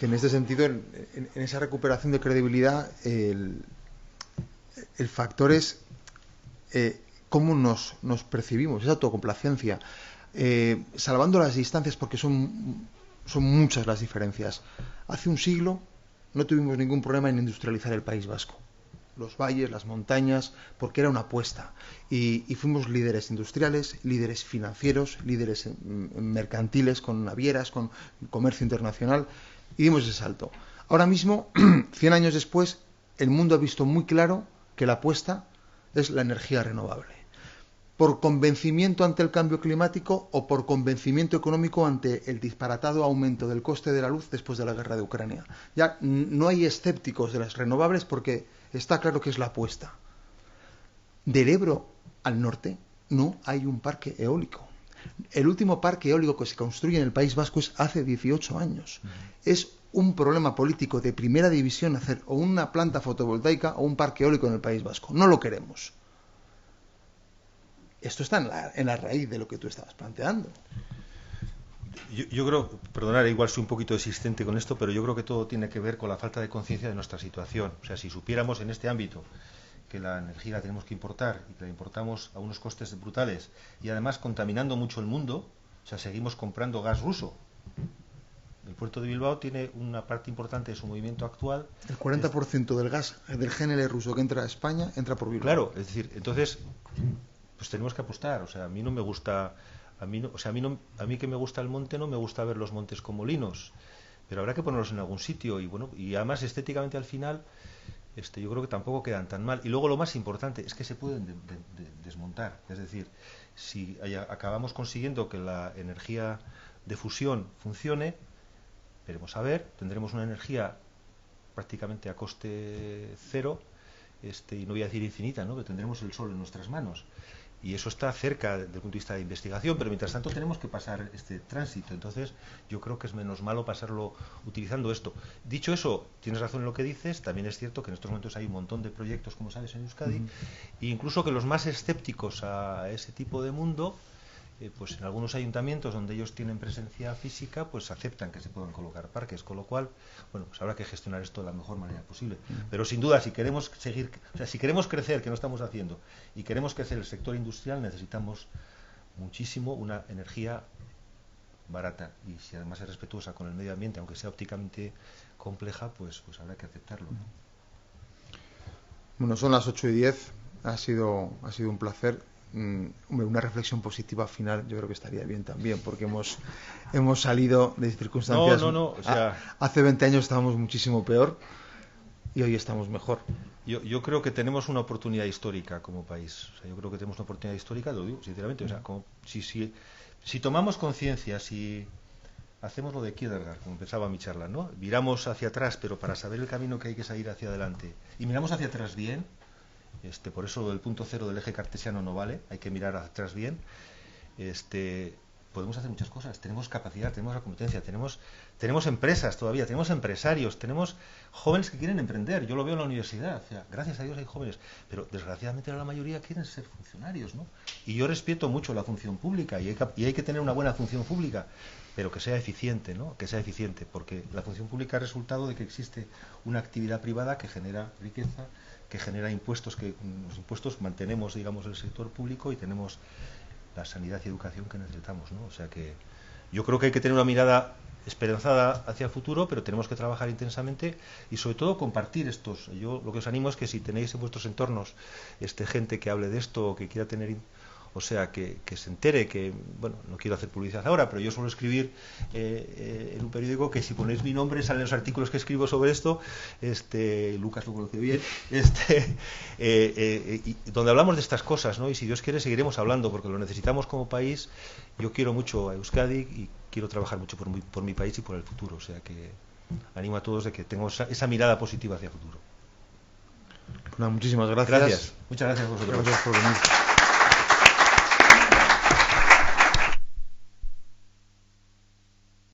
este sentido, en esa recuperación de credibilidad, el factor es cómo nos percibimos, esa autocomplacencia, salvando las distancias, porque son muchas las diferencias. Hace un siglo no tuvimos ningún problema en industrializar el País Vasco, los valles, las montañas, porque era una apuesta, y fuimos líderes industriales, líderes financieros, líderes mercantiles, con navieras, con comercio internacional, y dimos ese salto. Ahora mismo, 100 años después, el mundo ha visto muy claro que la apuesta es la energía renovable, por convencimiento ante el cambio climático o por convencimiento económico ante el disparatado aumento del coste de la luz después de la guerra de Ucrania. Ya no hay escépticos de las renovables porque está claro que es la apuesta. Del Ebro al norte no hay un parque eólico. El último parque eólico que se construye en el País Vasco es hace 18 años. Es un problema político de primera división hacer o una planta fotovoltaica o un parque eólico en el País Vasco. No lo queremos. Esto está en la raíz de lo que tú estabas planteando. Yo creo, perdonad, igual soy un poquito existente con esto, pero yo creo que todo tiene que ver con la falta de conciencia de nuestra situación. O sea, si supiéramos en este ámbito que la energía la tenemos que importar y que la importamos a unos costes brutales y además contaminando mucho el mundo, o sea, seguimos comprando gas ruso. puerto de Bilbao tiene una parte importante de su movimiento actual. El 40% del gas del GNL ruso que entra a España entra por Bilbao. Claro, es decir, entonces, pues tenemos que apostar. O sea, a mí no me gusta, a mí que me gusta el monte, no me gusta ver los montes como molinos, pero habrá que ponerlos en algún sitio y bueno, y además estéticamente al final, yo creo que tampoco quedan tan mal. Y luego lo más importante es que se pueden desmontar. Es decir, si acabamos consiguiendo que la energía de fusión funcione, veremos a ver, tendremos una energía prácticamente a coste cero, y no voy a decir infinita, ¿no? Pero tendremos el sol en nuestras manos. Y eso está cerca desde el punto de vista de investigación, pero mientras tanto tenemos que pasar este tránsito. Entonces, yo creo que es menos malo pasarlo utilizando esto. Dicho eso, tienes razón en lo que dices. También es cierto que en estos momentos hay un montón de proyectos, como sabes, en Euskadi, e incluso que los más escépticos a ese tipo de mundo, pues en algunos ayuntamientos donde ellos tienen presencia física, pues aceptan que se puedan colocar parques, con lo cual, bueno, pues habrá que gestionar esto de la mejor manera posible. Pero sin duda, si queremos seguir, o sea, si queremos crecer, que no estamos haciendo, y queremos crecer el sector industrial, necesitamos muchísimo una energía barata, y si además es respetuosa con el medio ambiente, aunque sea ópticamente compleja, pues habrá que aceptarlo. Bueno, son las 8:10, ha sido un placer. Una reflexión positiva final yo creo que estaría bien también, porque hemos salido de circunstancias. O sea, hace 20 años estábamos muchísimo peor y hoy estamos mejor. Yo creo que tenemos una oportunidad histórica como país. O sea, yo creo que tenemos una oportunidad histórica, lo digo sinceramente. O sea, si tomamos conciencia, si hacemos lo de Kierkegaard, como empezaba mi charla, ¿no? Miramos hacia atrás, pero para saber el camino que hay que seguir hacia adelante, y miramos hacia atrás bien. Por eso el punto cero del eje cartesiano no vale, hay que mirar hacia atrás bien. Podemos hacer muchas cosas, tenemos capacidad, tenemos la competencia, tenemos empresas todavía, tenemos empresarios, tenemos jóvenes que quieren emprender. Yo lo veo en la universidad, o sea, gracias a Dios hay jóvenes, pero desgraciadamente la mayoría quieren ser funcionarios, ¿no? Y yo respeto mucho la función pública y hay que tener una buena función pública, pero que sea eficiente, ¿no? Que sea eficiente, porque la función pública es resultado de que existe una actividad privada que genera riqueza, que genera impuestos, que los impuestos mantenemos, digamos, el sector público y tenemos la sanidad y educación que necesitamos, ¿no? O sea que yo creo que hay que tener una mirada esperanzada hacia el futuro, pero tenemos que trabajar intensamente y sobre todo compartir estos. Yo lo que os animo es que si tenéis en vuestros entornos gente que hable de esto o que quiera tener, o sea, que se entere, que, bueno, no quiero hacer publicidad ahora, pero yo suelo escribir en un periódico que si ponéis mi nombre salen los artículos que escribo sobre esto, Lucas lo conoce bien, donde hablamos de estas cosas, ¿no? Y si Dios quiere seguiremos hablando, porque lo necesitamos como país. Yo quiero mucho a Euskadi y quiero trabajar mucho por mi país y por el futuro, o sea que animo a todos de que tengamos esa mirada positiva hacia el futuro. Bueno, muchísimas gracias. Muchas gracias a vosotros. Gracias por venir.